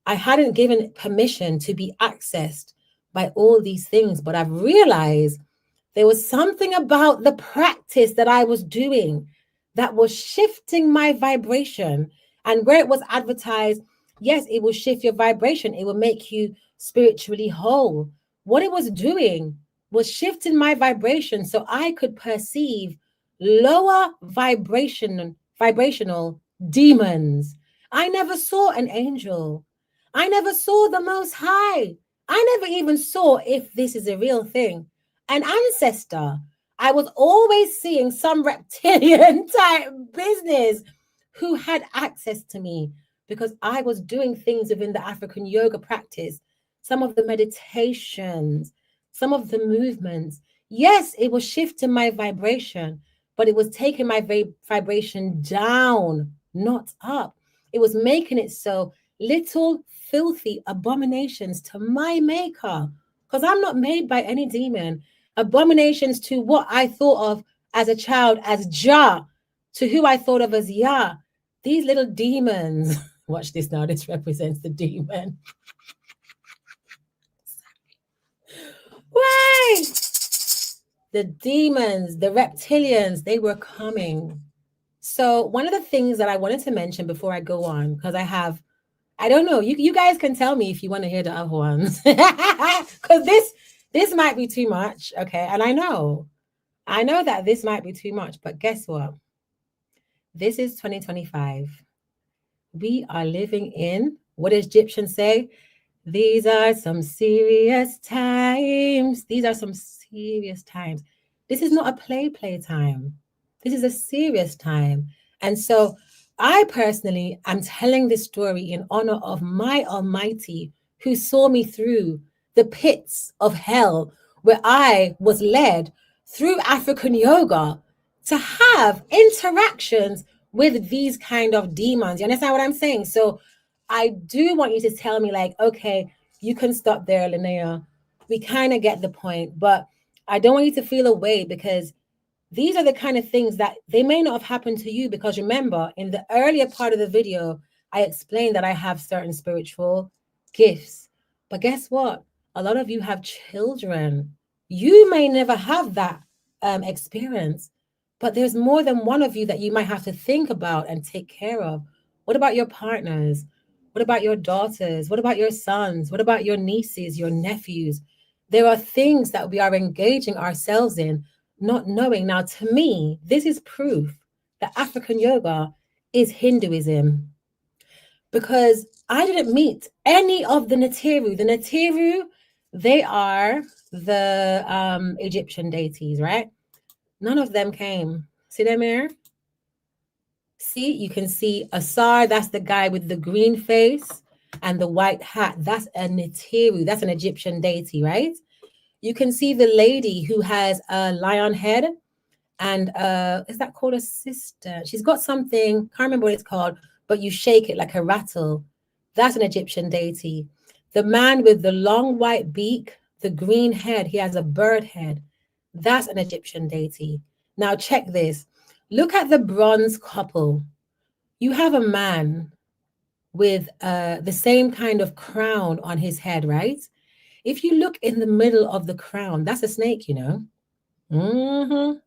I hadn't given permission to be accessed by all these things, but I've realized there was something about the practice that I was doing that was shifting my vibration. And where it was advertised, yes, it will shift your vibration. It will make you spiritually whole. What it was doing was shifting my vibration so I could perceive lower vibrational demons. I never saw an angel. I never saw the Most High. I never even saw, if this is a real thing, an ancestor. I was always seeing some reptilian type business who had access to me because I was doing things within the African yoga practice, some of the meditations, some of the movements. Yes, it was shifting my vibration, but it was taking my vibration down, not up. It was making it so little filthy abominations to my maker, because I'm not made by any demon. Abominations to what I thought of as a child as Jah, to who I thought of as Yah. These little demons. Watch this now. This represents the demon. Wait! The demons, the reptilians, they were coming. So one of the things that I wanted to mention before I go on, because I don't know, you guys can tell me if you want to hear the other ones. Because this might be too much, okay? And I know that this might be too much, but guess what? This is 2025. We are living in, what does Egyptians say? These are some serious times. These are some serious times. This is not a play time. This is a serious time. And so I personally am telling this story in honor of my Almighty who saw me through the pits of hell where I was led through African yoga to have interactions with these kind of demons. You understand what I'm saying? So I do want you to tell me, like, okay, you can stop there, Lenea. We kind of get the point, but I don't want you to feel away because these are the kind of things that they may not have happened to you, because remember, in the earlier part of the video, I explained that I have certain spiritual gifts. But guess what? A lot of you have children. You may never have that experience, but there's more than one of you that you might have to think about and take care of. What about your partners? What about your daughters? What about your sons? What about your nieces, your nephews? There are things that we are engaging ourselves in, not knowing. Now, to me, this is proof that African yoga is Hinduism, because I didn't meet any of the Natiru. The Natiru, they are the Egyptian deities, right? None of them came. See them here? See, you can see Asar, that's the guy with the green face and the white hat. That's a Natiru. That's an Egyptian deity, right? You can see the lady who has a lion head, and is that called a sister? She's got something, can't remember what it's called, but you shake it like a rattle. That's an Egyptian deity. The man with the long white beak, the green head, he has a bird head. That's an Egyptian deity. Now check this. Look at the bronze couple. You have a man with the same kind of crown on his head, right? If you look in the middle of the crown, that's a snake, you know. Mm-hmm.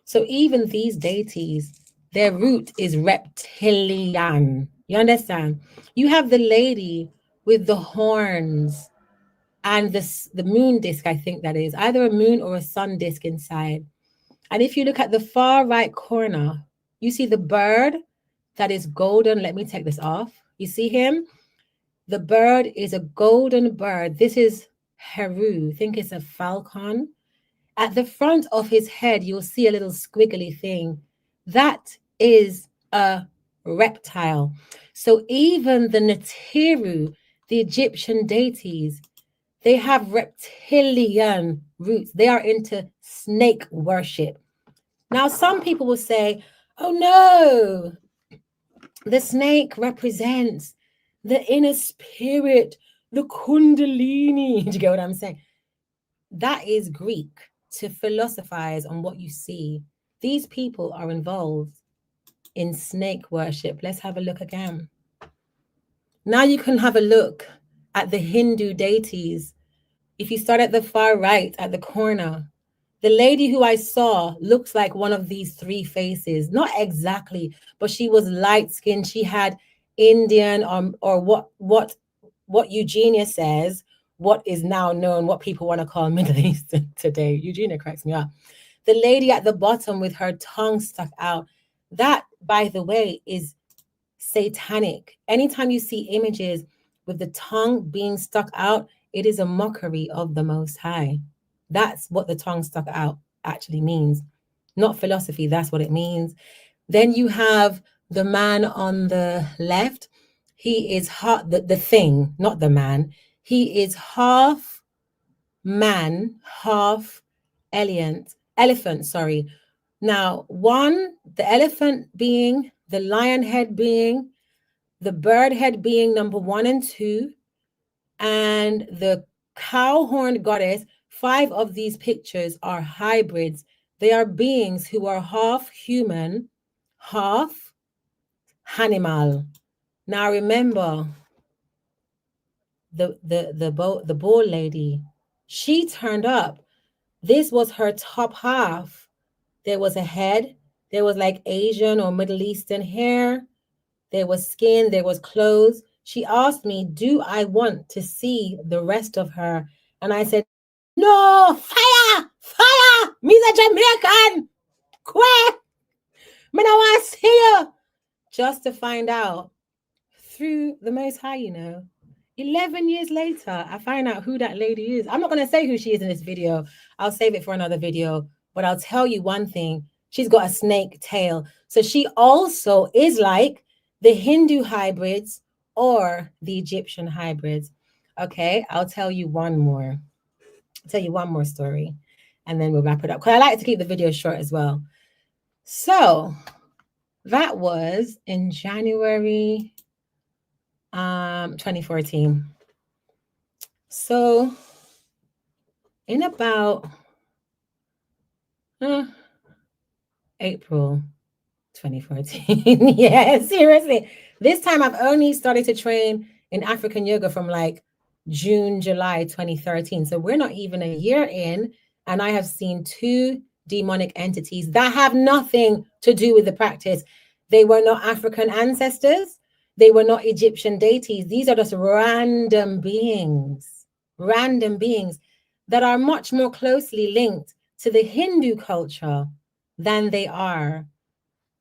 So even these deities, their root is reptilian. You understand? You have the lady with the horns and the moon disc, I think that is, either a moon or a sun disc inside. And if you look at the far right corner, you see the bird that is golden. Let me take this off. You see him? The bird is a golden bird. This is Heru. I think it's a falcon. At the front of his head, you'll see a little squiggly thing. That is a reptile. So even the Natiru, the Egyptian deities, they have reptilian roots. They are into snake worship. Now, some people will say, oh no, the snake represents the inner spirit, the kundalini. Do you get what I'm saying? That is Greek to philosophize on what you see. These people are involved in snake worship. Let's have a look again. Now you can have a look at the Hindu deities. If you start at the far right, at the corner, the lady who I saw looks like one of these three faces. Not exactly, but she was light skinned. She had Indian or what EugenYah says what is now known, what people want to call Middle Eastern today. EugenYah cracks me up. The lady at the bottom with her tongue stuck out, that, by the way, is satanic. Anytime you see images with the tongue being stuck out, it is a mockery of the Most High. That's what the tongue stuck out actually means. Not philosophy, that's what it means. Then you have the man on the left. He is half the thing, not the man. He is half man, half elephant, sorry. Now, the elephant being, the lion head being, the bird head being number 1 and 2, and the cow horned goddess. 5 of these pictures are hybrids. They are beings who are half human, half animal. Now remember, the bull lady, she turned up. This was her top half. There was a head. There was like Asian or Middle Eastern hair. There was skin. There was clothes. She asked me, do I want to see the rest of her? And I said, no, fire, fire. Me's a Jamaican. Quick. Me no want to see you. Just to find out through the Most High, 11 years later, I find out who that lady is. I'm not going to say who she is in this video. I'll save it for another video. But I'll tell you one thing. She's got a snake tail. So she also is like the Hindu hybrids or the Egyptian hybrids. Okay, I'll tell you one more. I'll tell you one more story. And then we'll wrap it up. Because I like to keep the video short as well. So that was in January 2014. So in about April 2014. Yeah, seriously. This time I've only started to train in African yoga from like June, July 2013. So we're not even a year in, and I have seen 2 demonic entities that have nothing to do with the practice. They were not African ancestors. They were not Egyptian deities. These are just random beings that are much more closely linked to the Hindu culture than they are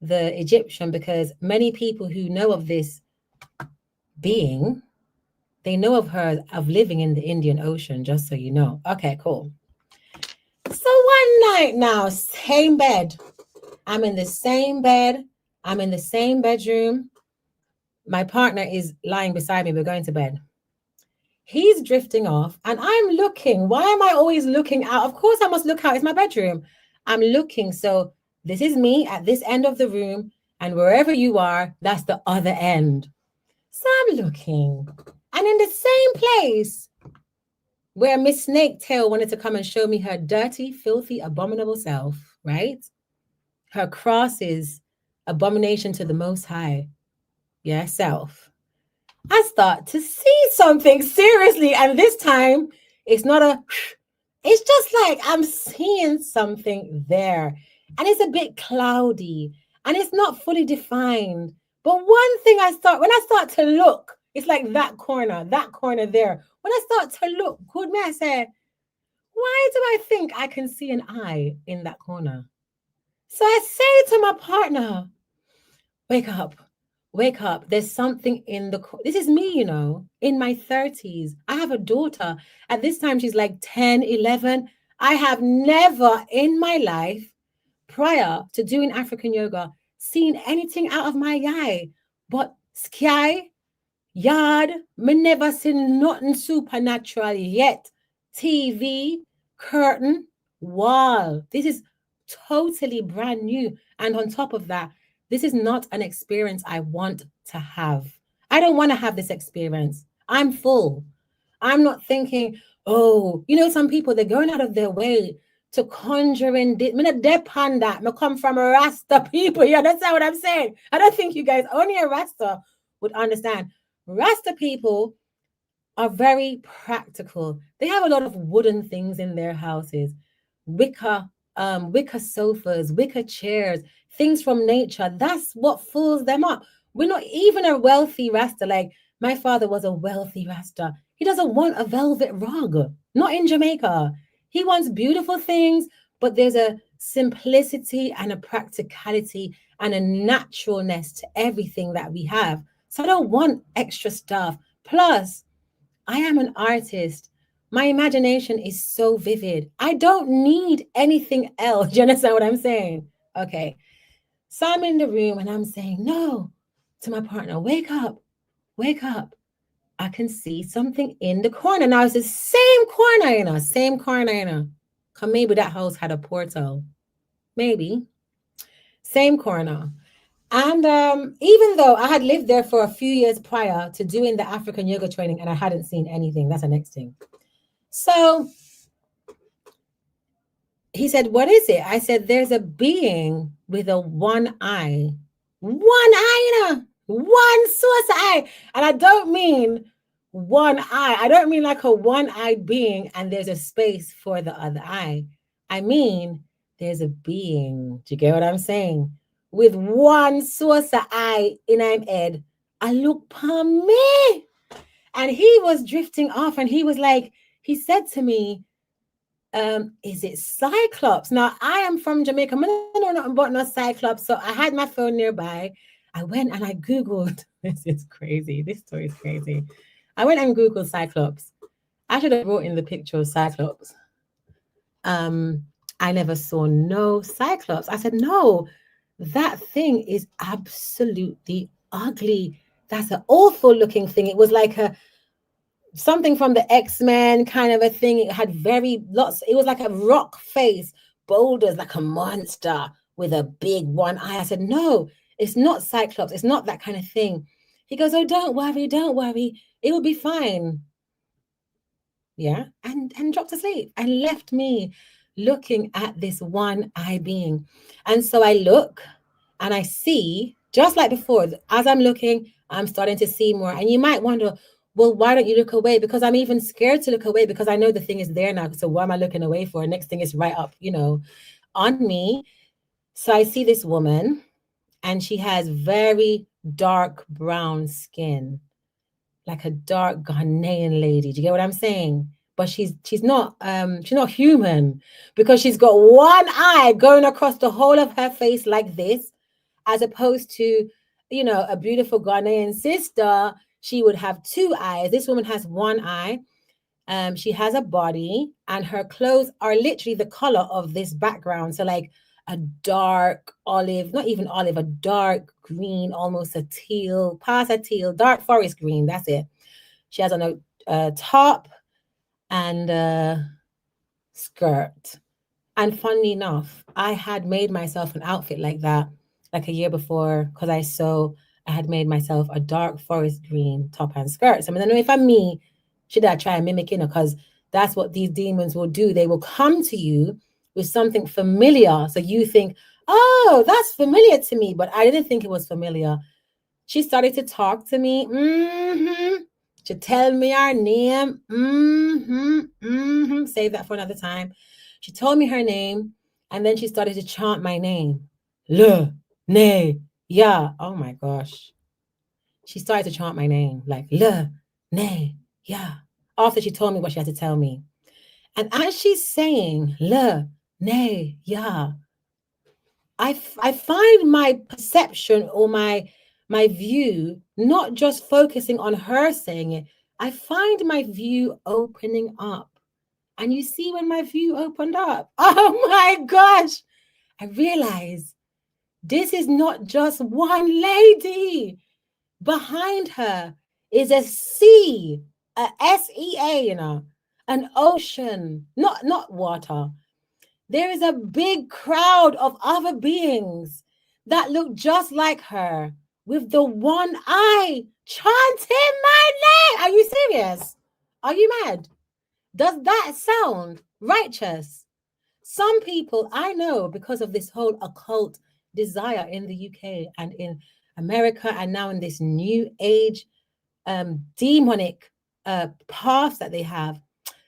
the Egyptian, because many people who know of this being, they know of her of living in the Indian Ocean, just so you know. Okay, cool. So one night now, same bed. I'm in the same bed. I'm in the same bedroom. My partner is lying beside me. We're going to bed. He's drifting off and I'm looking. Why am I always looking out? Of course I must look out. It's my bedroom. I'm looking. So this is me at this end of the room, and wherever you are, that's the other end. So I'm looking, and in the same place where Miss Snaketail wanted to come and show me her dirty, filthy, abominable self, right? Her cross is abomination to the Most High. Yeah, self. I start to see something seriously, and this time it's not it's just like I'm seeing something there, and it's a bit cloudy and it's not fully defined. But one thing when I start to look, it's like that corner there. When I start to look, good man, I say, why do I think I can see an eye in that corner? So I say to my partner, wake up. Wake up. There's something in this is me, in my 30s. I have a daughter. At this time, she's like 10, 11. I have never in my life, prior to doing African yoga, seen anything out of my eye but sky, yard. Me never seen nothing supernatural yet. TV, curtain, wall. This is totally brand new. And on top of that, this is not an experience I want to have. I don't want to have this experience. I'm full. I'm not thinking, some people, they're going out of their way to conjure in. I'm not depend that. I come from a Rasta people. You understand what I'm saying? I don't think you guys, only a Rasta would understand. Rasta people are very practical. They have a lot of wooden things in their houses, wicker sofas, wicker chairs, things from nature. That's what fills them up. We're not even a wealthy Rasta. Like my father was a wealthy Rasta. He doesn't want a velvet rug, not in Jamaica. He wants beautiful things, but there's a simplicity and a practicality and a naturalness to everything that we have. So I don't want extra stuff. Plus, I am an artist. My imagination is so vivid. I don't need anything else. Do you understand what I'm saying? Okay. So I'm in the room and I'm saying, no, to my partner, wake up, wake up. I can see something in the corner. Now it's the same corner, same corner, Cause maybe that house had a portal. Maybe. Same corner. And even though I had lived there for a few years prior to doing the African yoga training and I hadn't seen anything, that's the next thing. So he said, what is it? I said, there's a being with a one eye. One eye, one source eye. And I don't mean one eye. I don't mean like a one-eyed being and there's a space for the other eye. I mean, there's a being. Do you get what I'm saying? With one source eye in him head. I look upon me. And he was drifting off and he was like, he said to me, is it Cyclops? Now, I am from Jamaica. I don't know nothing about no Cyclops. So I had my phone nearby. I went and I Googled. This is crazy. This story is crazy. I went and Googled Cyclops. I should have brought in the picture of Cyclops. I never saw no Cyclops. I said, no, that thing is absolutely ugly. That's an awful looking thing. It was like something from the X-Men kind of a thing. It had it was like a rock face, boulders, like a monster with a big one eye. I said, no, it's not Cyclops. It's not that kind of thing. He goes, oh, don't worry. It will be fine. Yeah, and dropped asleep and left me looking at this one eye being. And so I look and I see, just like before, as I'm looking, I'm starting to see more. And you might wonder, well, why don't you look away? Because I'm even scared to look away because I know the thing is there now. So what am I looking away for? Next thing is right up, on me. So I see this woman and she has very dark brown skin, like a dark Ghanaian lady. Do you get what I'm saying? But she's not human because she's got one eye going across the whole of her face like this, as opposed to, a beautiful Ghanaian sister. She would have two eyes. This woman has one eye. She has a body and her clothes are literally the color of this background. So like a dark olive, not even olive, a dark green, almost a teal, past a teal, dark forest green. That's it. She has on a top and a skirt. And funny enough, I had made myself an outfit like that like a year before because I had made myself a dark forest green top and skirt. So I don't know if I'm me, should I try and mimic, because that's what these demons will do. They will come to you with something familiar. So you think, oh, that's familiar to me, but I didn't think it was familiar. She started to talk to me. To tell me her name. Save that for another time. She told me her name, and then she started to chant my name. Lenea. Oh my gosh. She started to chant my name, like Lenea. After she told me what she had to tell me. And as she's saying Lenea, I find my perception or my view not just focusing on her saying it. I find my view opening up. And you see when my view opened up, oh my gosh, I realized this is not just one lady. Behind her is a sea, a SEA, an ocean, not water. There is a big crowd of other beings that look just like her with the one eye chanting my name. Are you serious? Are you mad? Does that sound righteous? Some people I know, because of this whole occult desire in the UK and in America and now in this new age demonic path that they have,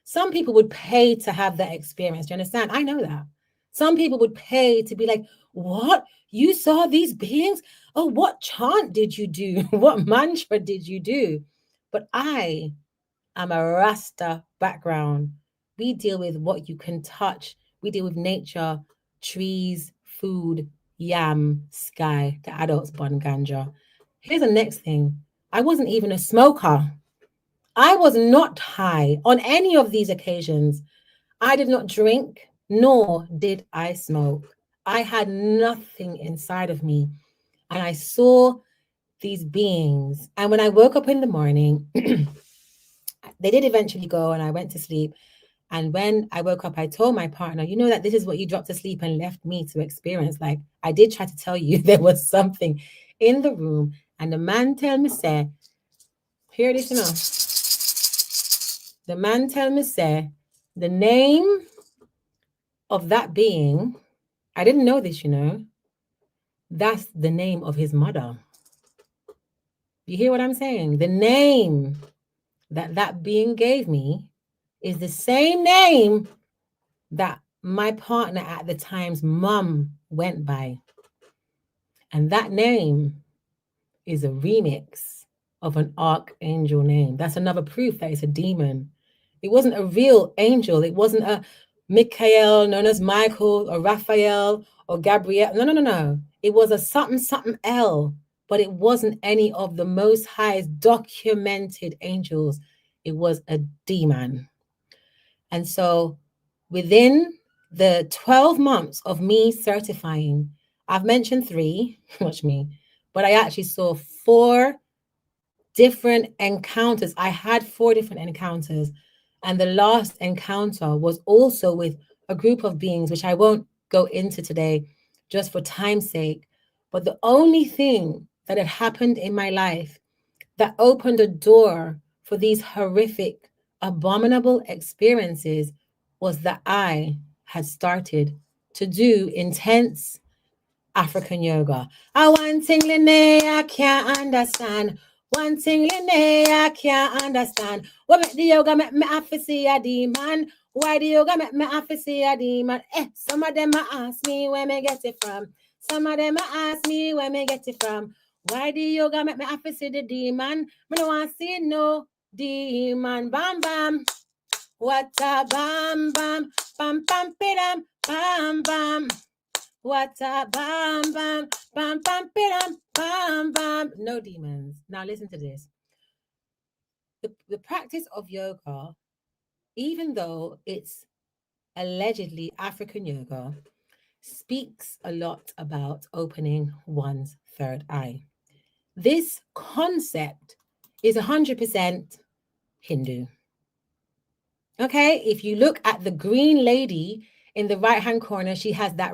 some people would pay to have that experience. Do you understand? I know that. Some people would pay to be like, what? You saw these beings? Oh, what chant did you do? What mantra did you do? But I I'm a Rasta background. We deal with what you can touch. We deal with nature, trees, food, yam, sky. The adults bun ganja. Here's the next thing. I wasn't even a smoker. I was not high on any of these occasions. I did not drink, nor did I smoke. I had nothing inside of me. And I saw these beings. And when I woke up in the morning, they did eventually go and I went to sleep. And when I woke up, I told my partner, you know that this is what you dropped to sleep and left me to experience. Like I did try to tell you there was something in the room. And the man tell me, say, hear this, you know. The man tell me, say, the name of that being, I didn't know this, you know, that's the name of his mother. You hear what I'm saying? The name that being gave me is the same name that my partner at the time's mum went by. And that name is a remix of an archangel name. That's another proof that it's a demon. It wasn't a real angel. It wasn't a Michael known as Michael or Raphael or Gabriel. No. It was a something L, but it wasn't any of the Most High's documented angels. It was a demon. And so within the 12 months of me certifying, I've mentioned 3, watch me, but I actually saw 4 different encounters. I had 4 different encounters. And the last encounter was also with a group of beings, which I won't go into today just for time's sake. But the only thing that had happened in my life that opened a door for these horrific, abominable experiences was that I had started to do intense African yoga. One thing, Lenea, I can't understand. One thing, Lenea, I can't understand. What make the yoga make me have to see a demon? Why the yoga make me have to see a demon? Some of them ask me where me get it from. Some of them ask me where me get it from. Why the yoga make me have to see the demon? Me no want to see no demon. Bam bam. What a bam bam. Bam bam bam bam bam. What a bam bam bam bam bam bam bam. No demons. Now listen to this. The practice of yoga, even though it's allegedly African yoga, speaks a lot about opening one's third eye. This concept is 100% Hindu. Okay, if you look at the green lady in the right-hand corner, she has that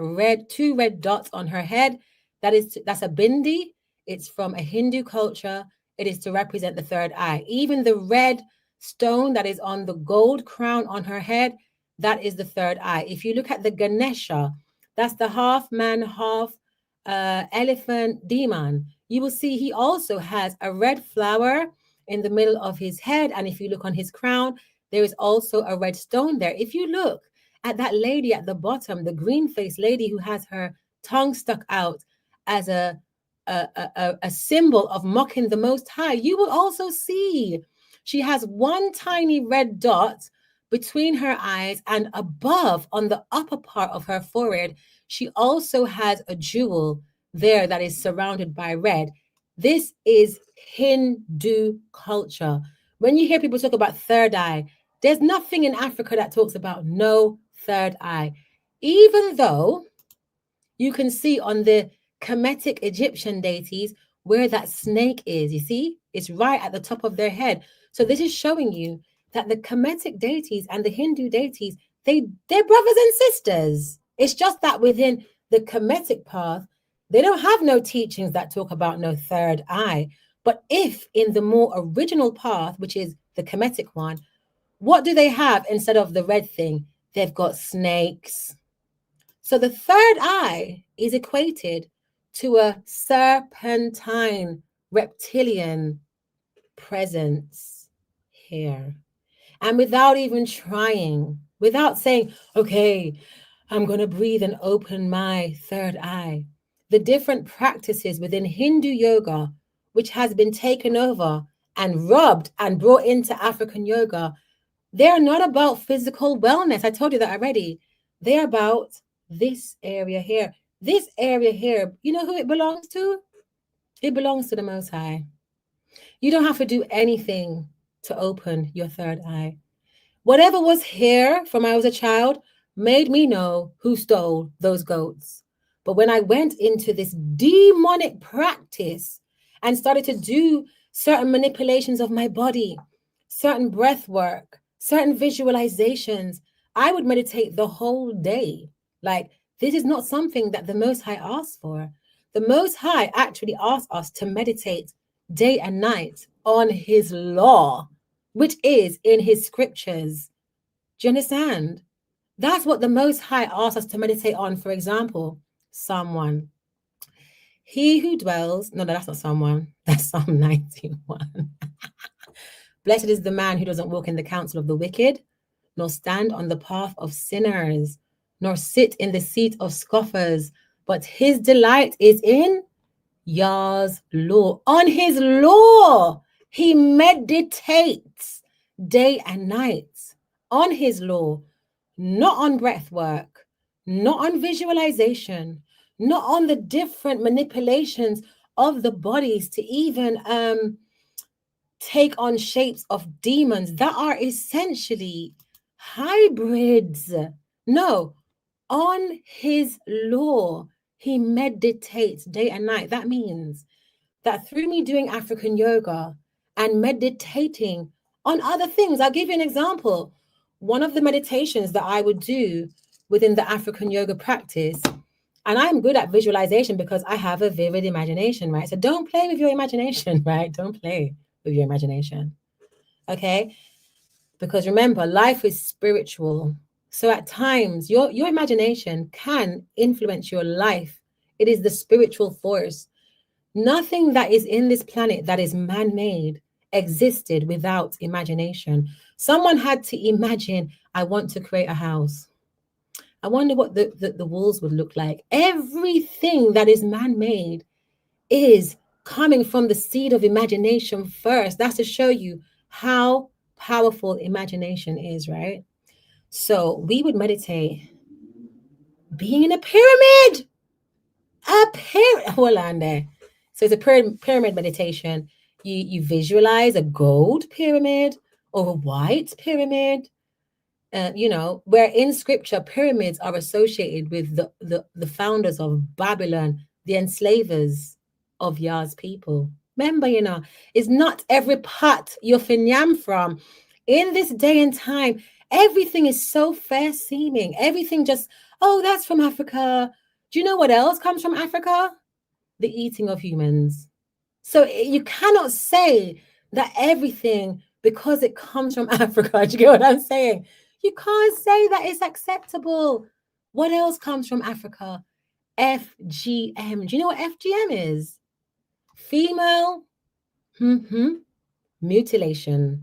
2 red dots on her head. That's a bindi. It's from a Hindu culture. It is to represent the third eye. Even the red stone that is on the gold crown on her head, that is the third eye. If you look at the Ganesha, that's the half man, half elephant demon. You will see he also has a red flower in the middle of his head. And if you look on his crown, there is also a red stone there. If you look at that lady at the bottom, the green-faced lady who has her tongue stuck out as a symbol of mocking the Most High, you will also see she has one tiny red dot between her eyes, and above on the upper part of her forehead, she also has a jewel there that is surrounded by red. This is Hindu culture. When you hear people talk about third eye, there's nothing in Africa that talks about no third eye. Even though you can see on the Kemetic Egyptian deities where that snake is, you see? It's right at the top of their head. So this is showing you that the Kemetic deities and the Hindu deities, they're brothers and sisters. It's just that within the Kemetic path, they don't have no teachings that talk about no third eye. But if in the more original path, which is the Kemetic one, what do they have instead of the red thing? They've got snakes. So the third eye is equated to a serpentine reptilian presence here. And without even trying, without saying, okay, I'm going to breathe and open my third eye, the different practices within Hindu yoga, which has been taken over and rubbed and brought into African yoga, they're not about physical wellness. I told you that already. They're about this area here. This area here, you know who it belongs to? It belongs to the Most High. You don't have to do anything to open your third eye. Whatever was here from I was a child made me know who stole those goats. But when I went into this demonic practice and started to do certain manipulations of my body, certain breath work, certain visualizations, I would meditate the whole day. Like, this is not something that the Most High asked for. The Most High actually asked us to meditate day and night on his law, which is in his scriptures. Do you understand? That's what the Most High asks us to meditate on. For example, Psalm 1. He who dwells, no, that's not Psalm 1. That's Psalm 91. Blessed is the man who doesn't walk in the counsel of the wicked, nor stand on the path of sinners, nor sit in the seat of scoffers, but his delight is in Yah's law. On his law, he meditates day and night on his law, not on breath work, not on visualization, not on the different manipulations of the bodies to even take on shapes of demons that are essentially hybrids. No, on his law, he meditates day and night. That means that through me doing African yoga and meditating on other things, I'll give you an example. One of the meditations that I would do within the African yoga practice, and I'm good at visualization because I have a vivid imagination, right? So don't play with your imagination, right? Don't play with your imagination, okay? Because remember, life is spiritual. So at times, your imagination can influence your life. It is the spiritual force. Nothing that is in this planet that is man-made existed without imagination. Someone had to imagine, I want to create a house. I wonder what the walls would look like. Everything that is man-made is coming from the seed of imagination first. That's to show you how powerful imagination is, right? So we would meditate being in a pyramid. Hold on there. So it's a pyramid meditation. You visualize a gold pyramid or a white pyramid. Where in scripture, pyramids are associated with the founders of Babylon, the enslavers of Yah's people. Remember, it's not every pot you're finyam from. In this day and time, everything is so fair seeming. Everything just, oh, that's from Africa. Do you know what else comes from Africa? The eating of humans. So you cannot say that everything, because it comes from Africa, do you get what I'm saying? You can't say that it's acceptable. What else comes from Africa? FGM. Do you know what FGM is? Female mutilation.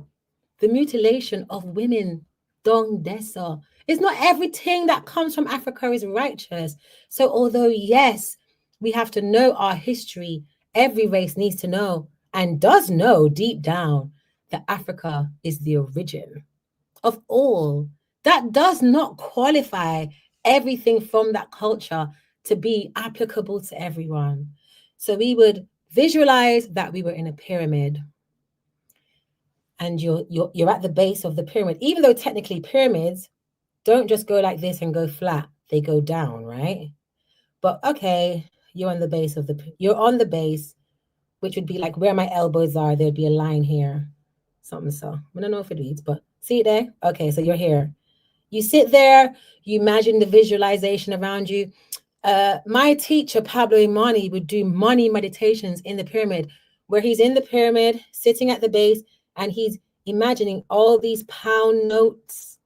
The mutilation of women. Dong desa. It's not everything that comes from Africa is righteous. So although, yes, we have to know our history, every race needs to know and does know deep down that Africa is the origin of all. That does not qualify everything from that culture to be applicable to everyone. So we would visualize that we were in a pyramid and you're at the base of the pyramid, even though technically pyramids don't just go like this and go flat, they go down, right? But okay, you're on the base, which would be like where my elbows are, there'd be a line here, something so. I don't know if it reads, but see it there? Okay, so you're here. You sit there, you imagine the visualization around you. My teacher, Pablo Imani, would do money meditations in the pyramid, where he's in the pyramid, sitting at the base, and he's imagining all these pound notes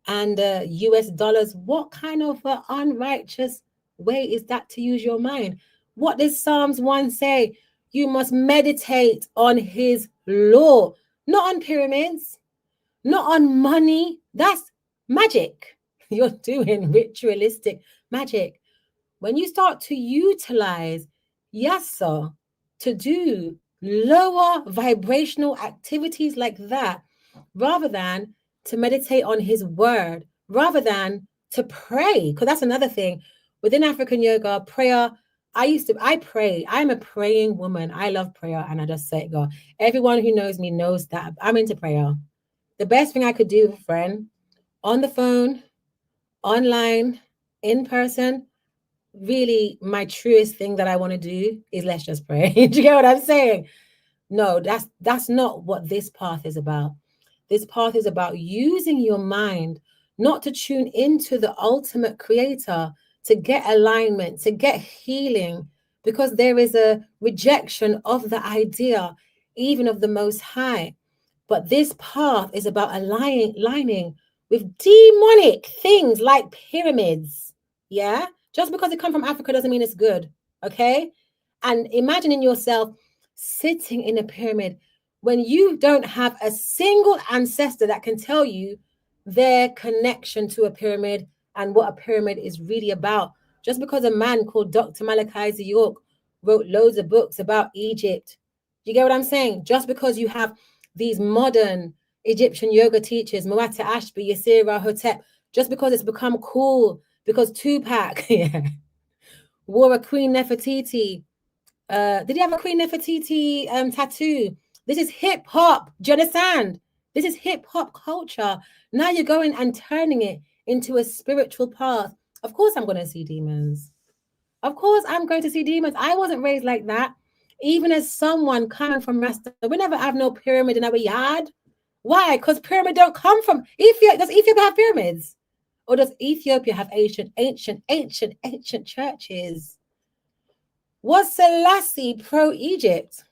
and US dollars. What kind of unrighteous way is that to use your mind? What does Psalms 1 say? You must meditate on his law, not on pyramids, not on money. That's magic. You're doing ritualistic magic. When you start to utilize Yirser to do lower vibrational activities like that, rather than to meditate on his word, rather than to pray. Because that's another thing. Within African yoga, prayer, I pray. I'm a praying woman. I love prayer, and I just say it, God. Everyone who knows me knows that I'm into prayer. The best thing I could do, friend, on the phone, online, in person, really my truest thing that I want to do is let's just pray. Do you get what I'm saying? No, that's not what this path is about. This path is about using your mind not to tune into the ultimate creator, to get alignment, to get healing, because there is a rejection of the idea, even of the Most High. But this path is about aligning with demonic things like pyramids. Yeah? Just because it comes from Africa doesn't mean it's good. Okay? And imagining yourself sitting in a pyramid when you don't have a single ancestor that can tell you their connection to a pyramid and what a pyramid is really about. Just because a man called Dr. Malachi York wrote loads of books about Egypt. You get what I'm saying? Just because you have these modern Egyptian yoga teachers, Muatta Ashby, Yirser Ra Hotep, just because it's become cool, because Tupac wore a Queen Nefertiti. Did he have a Queen Nefertiti tattoo? This is hip hop. Do you understand? This is hip hop culture. Now you're going and turning it into a spiritual path. Of course, I'm going to see demons. Of course, I'm going to see demons. I wasn't raised like that. Even as someone coming from Rasta, we never have no pyramid in our yard. Why? Because pyramid don't come from Ethiopia. Does Ethiopia have pyramids? Or does Ethiopia have ancient churches? Was Selassie pro-Egypt?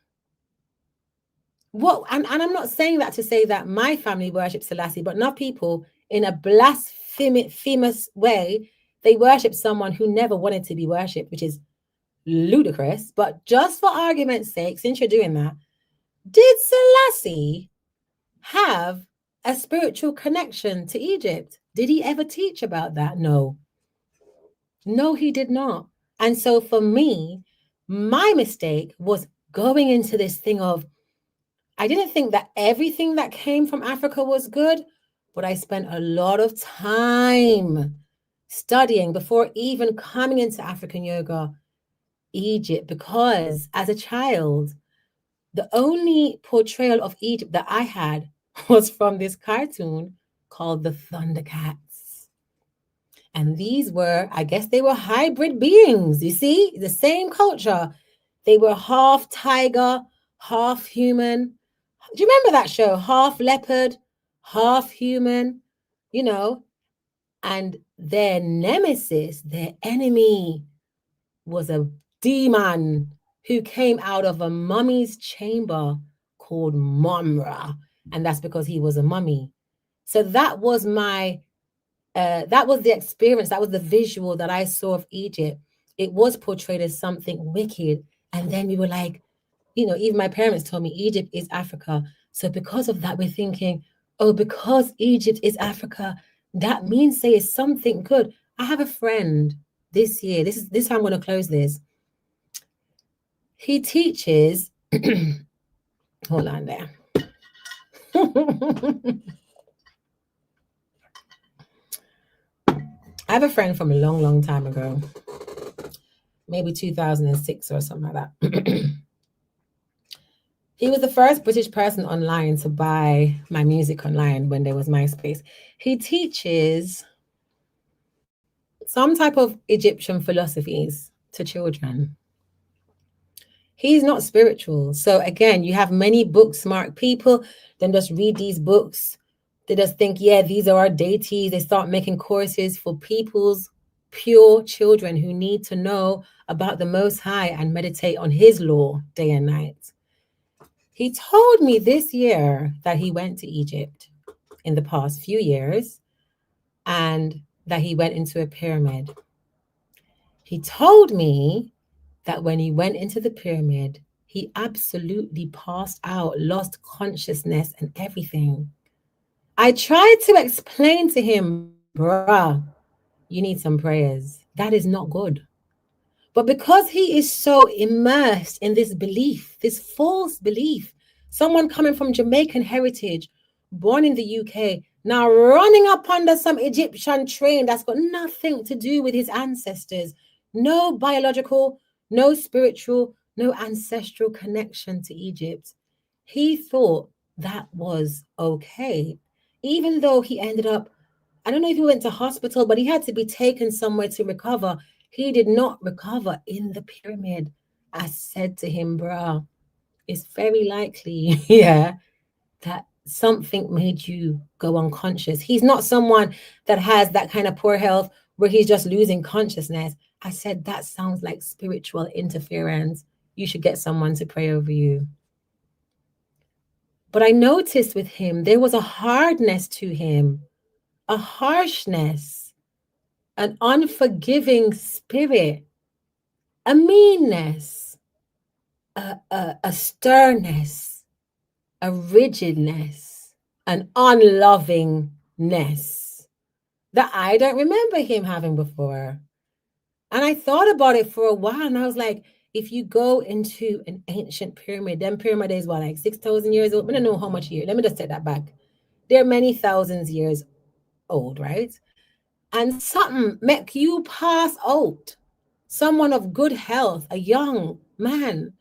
What? And I'm not saying that to say that my family worships Selassie, but not people in a blasphemous way. They worship someone who never wanted to be worshipped, which is ludicrous. But just for argument's sake, since you're doing that, did Selassie have a spiritual connection to Egypt? Did he ever teach about that? No. No, he did not. And so for me, my mistake was going into this thing of, I didn't think that everything that came from Africa was good, but I spent a lot of time studying before even coming into African yoga, Egypt, because as a child, the only portrayal of Egypt that I had was from this cartoon called the Thundercats. And these were, I guess they were hybrid beings, you see, the same culture. They were half tiger, half human. Do you remember that show? Half leopard, half human, you know? And their nemesis, their enemy, was a demon who came out of a mummy's chamber called Mumra. And that's because he was a mummy. So that was that was the experience, that was the visual that I saw of Egypt. It was portrayed as something wicked. And then we were like, you know, even my parents told me Egypt is Africa. So because of that, we're thinking, oh, because Egypt is Africa, that means say it's something good. I have a friend this year. This is how I'm going to close this. He teaches. Hold on there. I have a friend from a long, long time ago, maybe 2006 or something like that. He was the first British person online to buy my music online when there was MySpace. He teaches some type of Egyptian philosophies to children. He's not spiritual. So again, you have many book smart people, then just read these books. They just think, yeah, these are our deities. They start making courses for people's pure children who need to know about the Most High and meditate on his law day and night. He told me this year that he went to Egypt in the past few years and that he went into a pyramid. He told me that when he went into the pyramid, he absolutely passed out, lost consciousness and everything. I tried to explain to him, bruh, you need some prayers. That is not good. But because he is so immersed in this belief, this false belief, someone coming from Jamaican heritage, born in the UK, now running up under some Egyptian train that's got nothing to do with his ancestors, no biological, no spiritual, no ancestral connection to Egypt. He thought that was okay, even though he ended up, I don't know if he went to hospital, but he had to be taken somewhere to recover. He did not recover in the pyramid. I said to him, bruh, it's very likely, yeah, that something made you go unconscious. He's not someone that has that kind of poor health where he's just losing consciousness. I said, that sounds like spiritual interference. You should get someone to pray over you. But I noticed with him, there was a hardness to him, a harshness, an unforgiving spirit, a meanness, a sternness, a rigidness, an unlovingness that I don't remember him having before. And I thought about it for a while, and I was like, if you go into an ancient pyramid, them pyramid is what, like 6,000 years old? I don't know how much years. Let me just take that back. They're many thousands years old, right? And something make you pass out. Someone of good health, a young man.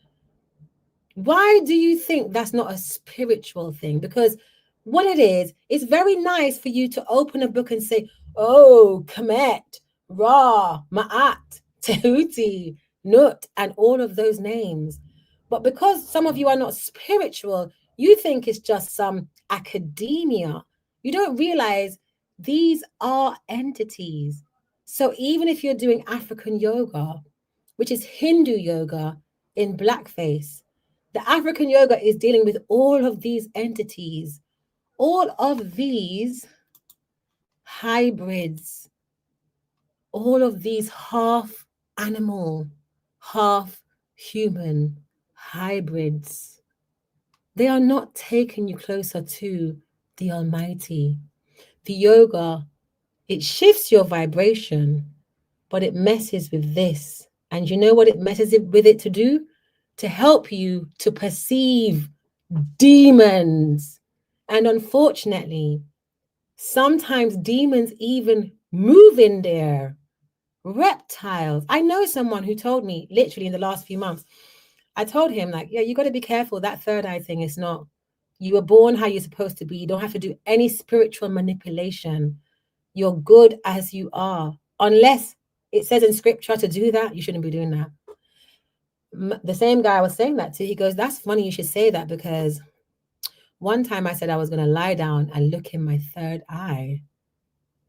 Why do you think that's not a spiritual thing? Because what it is, it's very nice for you to open a book and say, oh, Kemet, Ra, Ma'at, Tehuti, Nut, and all of those names. But because some of you are not spiritual, you think it's just some academia. You don't realize these are entities. So even if you're doing African yoga, which is Hindu yoga in blackface, the African yoga is dealing with all of these entities, all of these hybrids, all of these half animal, half human hybrids. They are not taking you closer to the Almighty. The yoga, it shifts your vibration, but it messes with this. And you know what it messes with it to do? To help you to perceive demons. And unfortunately, sometimes demons even move in there. Reptiles. I know someone who told me literally in the last few months, I told him, like, yeah, you got to be careful. That third eye thing is not, you were born how you're supposed to be. You don't have to do any spiritual manipulation. You're good as you are. Unless it says in scripture to do that, you shouldn't be doing that. The same guy I was saying that to, he goes, that's funny you should say that, because one time I said I was going to lie down and look in my third eye.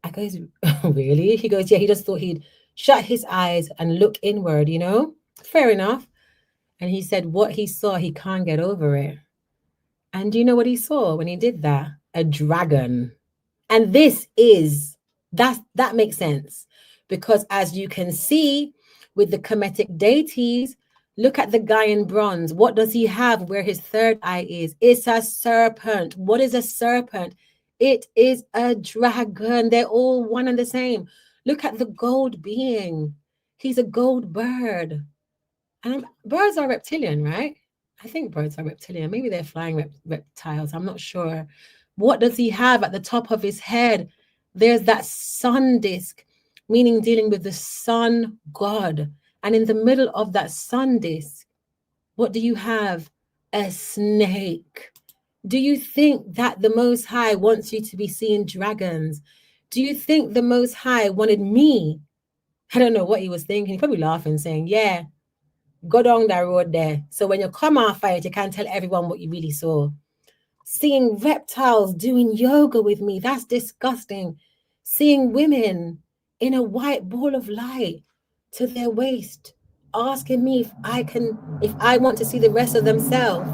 I goes, really? He goes, yeah, he just thought he'd shut his eyes and look inward, you know? Fair enough. And he said what he saw, he can't get over it. And do you know what he saw when he did that? A dragon. And that makes sense, because as you can see with the Kemetic deities, look at the guy in bronze. What does he have where his third eye is? It's a serpent. What is a serpent? It is a dragon. They're all one and the same. Look at the gold being. He's a gold bird. And birds are reptilian, right? I think birds are reptilian. Maybe they're flying reptiles. I'm not sure. What does he have at the top of his head? There's that sun disk, meaning dealing with the sun god. And in the middle of that sun disk, what do you have? A snake. Do you think that the Most High wants you to be seeing dragons? Do you think the Most High wanted me? I don't know what he was thinking. He's probably laughing, saying, yeah, go down that road there. So when you come off it, you can't tell everyone what you really saw. Seeing reptiles doing yoga with me, that's disgusting. Seeing women in a white ball of light to their waist, asking me if I want to see the rest of themselves.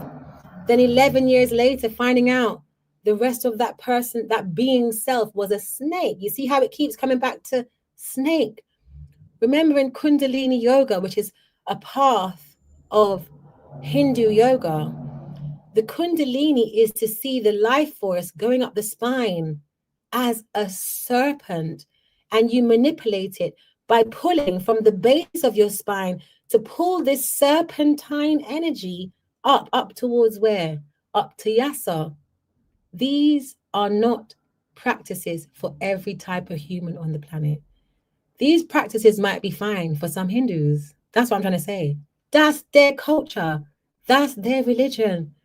Then 11 years later, finding out the rest of that person, that being self, was a snake. You see how it keeps coming back to snake. Remember in Kundalini yoga, which is a path of Hindu yoga, the Kundalini is to see the life force going up the spine as a serpent, and you manipulate it by pulling from the base of your spine to pull this serpentine energy up towards where? Up to Yasa. These are not practices for every type of human on the planet. These practices might be fine for some Hindus. That's what I'm trying to say. That's their culture. That's their religion.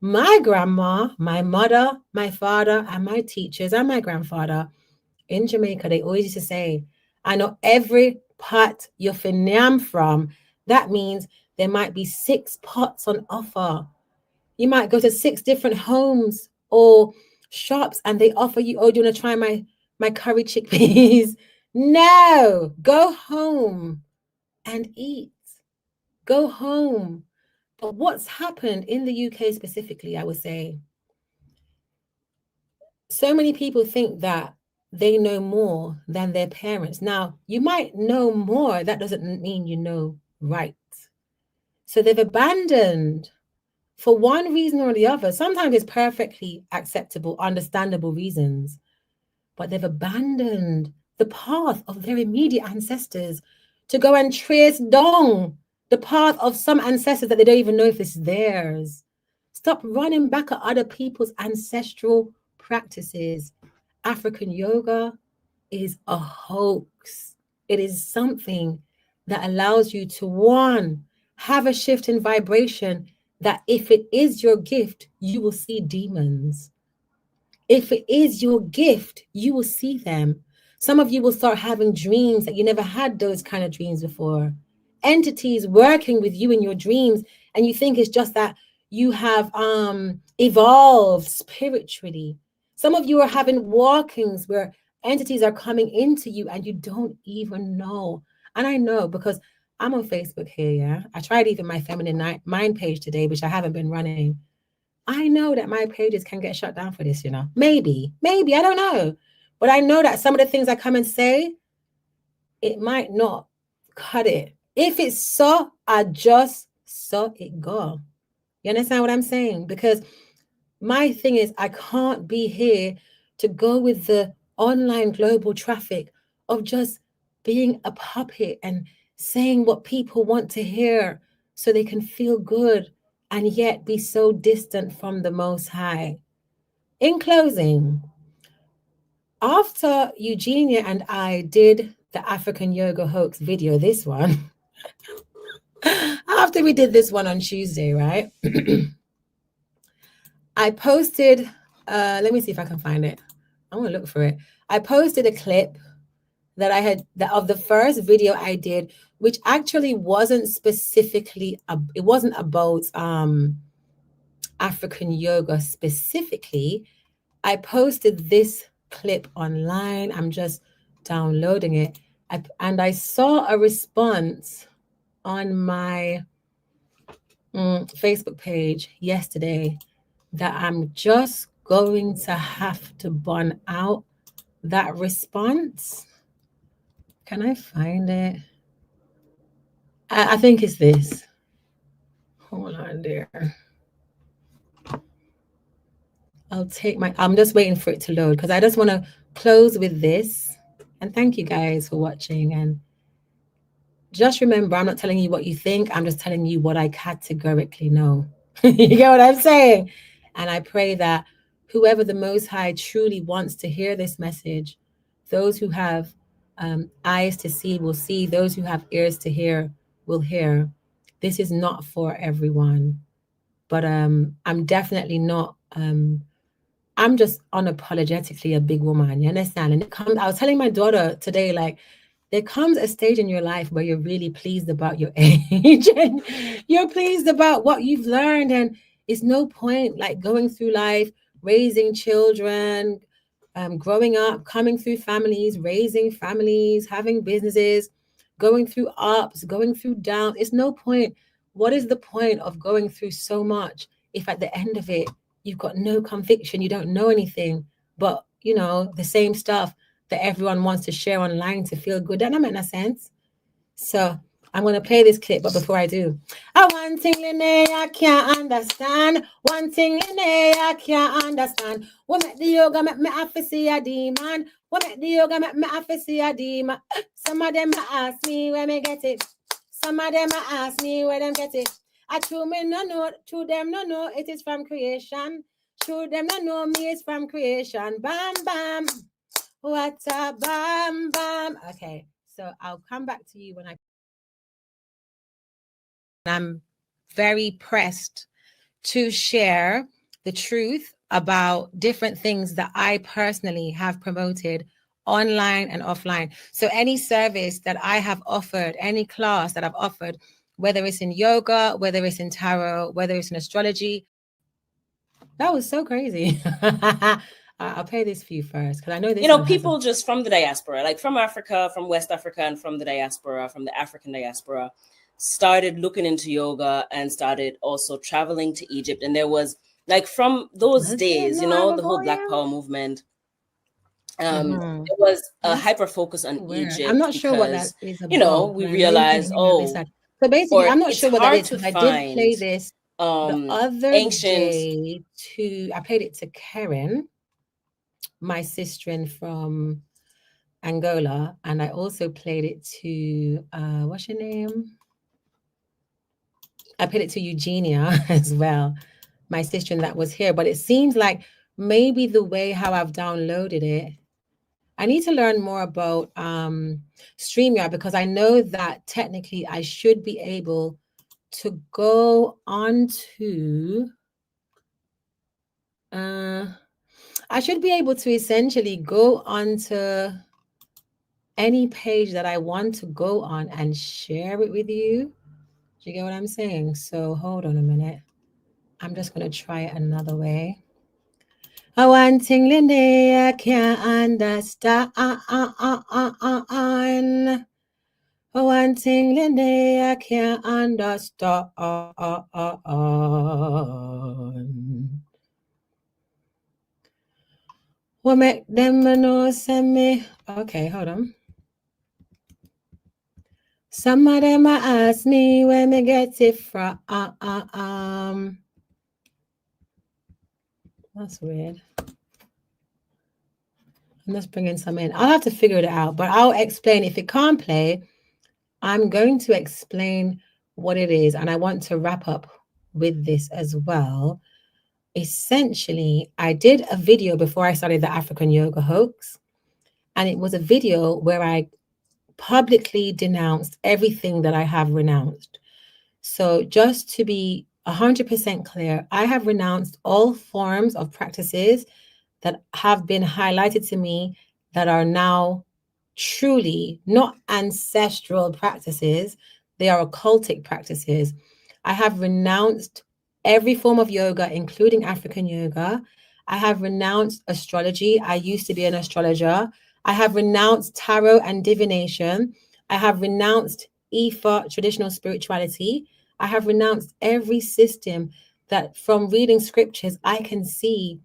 My grandma, my mother, my father, and my teachers, and my grandfather in Jamaica, they always used to say, I know every pot you're finyam from. That means there might be 6 pots on offer. You might go to 6 different homes or shops and they offer you, oh, do you want to try my curry chickpeas? No, go home and eat. Go home. But what's happened in the UK specifically, I would say, so many people think that they know more than their parents. Now, you might know more. That doesn't mean you know right. So they've abandoned, for one reason or the other. Sometimes it's perfectly acceptable, understandable reasons, but they've abandoned the path of their immediate ancestors to go and trace down the path of some ancestors that they don't even know if it's theirs. Stop running back at other people's ancestral practices. African yoga is a hoax. It is something that allows you to, one, have a shift in vibration that if it is your gift, you will see demons. If it is your gift, you will see them. Some of you will start having dreams that you never had those kind of dreams before. Entities working with you in your dreams, and you think it's just that you have evolved spiritually. Some of you are having walkings where entities are coming into you and you don't even know. And I know because I'm on Facebook here, yeah. I tried even my feminine mind page today, which I haven't been running. I know that my pages can get shut down for this, you know. Maybe, I don't know. But I know that some of the things I come and say, it might not cut it. If it's so, I just saw it go. You understand what I'm saying? Because my thing is, I can't be here to go with the online global traffic of just being a puppet and saying what people want to hear so they can feel good and yet be so distant from the Most High. In closing, after EugenYah and I did the African Yoga Hoax video, this one, after we did this one on Tuesday, right? I posted, let me see if I can find it. I want to look for it. I posted a clip that I had of the first video I did, which actually wasn't specifically, it wasn't about African yoga specifically. I posted this clip online. I'm just downloading it. And I saw a response on my Facebook page yesterday that I'm just going to have to burn out that response. Can I find it? I think it's this. Hold on there. I'm just waiting for it to load because I just want to close with this. And thank you guys for watching. And just remember, I'm not telling you what you think. I'm just telling you what I categorically know. You get what I'm saying? And I pray that whoever the Most High truly wants to hear this message, those who have eyes to see will see, those who have ears to hear will hear. This is not for everyone, but I'm definitely not, I'm just unapologetically a big woman, you understand? And I was telling my daughter today, like, there comes a stage in your life where you're really pleased about your age and you're pleased about what you've learned. And it's no point like going through life, raising children, growing up, coming through families, raising families, having businesses, going through ups, going through downs. It's no point. What is the point of going through so much if at the end of it, you've got no conviction, you don't know anything, but, you know, the same stuff that everyone wants to share online to feel good? That doesn't make no sense. So I'm going to play this clip, but before I do, one thing, Lenea, I can't understand. One thing, Lenea, I can't understand. What make the yoga make me have to see a demon? What make the yoga make me have to see a demon? Some of them ask me where me get it. Some of them ask me where them get it. I true me no know, true them no know it is from creation. True them no know me it's from creation. Bam, bam. What a bam, bam. Okay, so I'll come back to you when I'm very pressed to share the truth about different things that I personally have promoted online and offline. So any service that I have offered, any class that I've offered, whether it's in yoga, whether it's in tarot, whether it's in astrology, that was so crazy. I'll play this for you first because I know this. You know, people just from the diaspora, like from Africa, from West Africa, and from the diaspora, from the African diaspora, started looking into yoga and started also traveling to Egypt. And there was like from those days, you know, the whole Black Power movement. There was a hyper focus on Egypt. I'm not sure what that is about. You know, we realized, so basically, I'm not sure what that is. I did play this the other day I played it to Karen, my sister from Angola, and I also played it to what's your name? I played it to EugenYah as well, my sister that was here. But it seems like maybe the way how I've downloaded it, I need to learn more about StreamYard, because I know that technically I should be able to go on to I should be able to essentially go onto any page that I want to go on and share it with you. Do you get what I'm saying? So hold on a minute. I'm just going to try it another way. One thing Lenea can't understand. One thing Lenea can't understand. What make them know send me? Okay, hold on. Some of them ask me where me get it from. That's weird. I'm just bringing some in. I'll have to figure it out, but I'll explain. If it can't play, I'm going to explain what it is, and I want to wrap up with this as well. Essentially, I did a video before I started the African Yoga Hoax, and it was a video where I publicly denounced everything that I have renounced. So just to be 100% clear, I have renounced all forms of practices that have been highlighted to me that are now truly not ancestral practices. They are occultic practices. I have renounced every form of yoga, including African yoga. I have renounced astrology. I used to be an astrologer. I have renounced tarot and divination. I have renounced Ifa, traditional spirituality. I have renounced every system that from reading scriptures I can see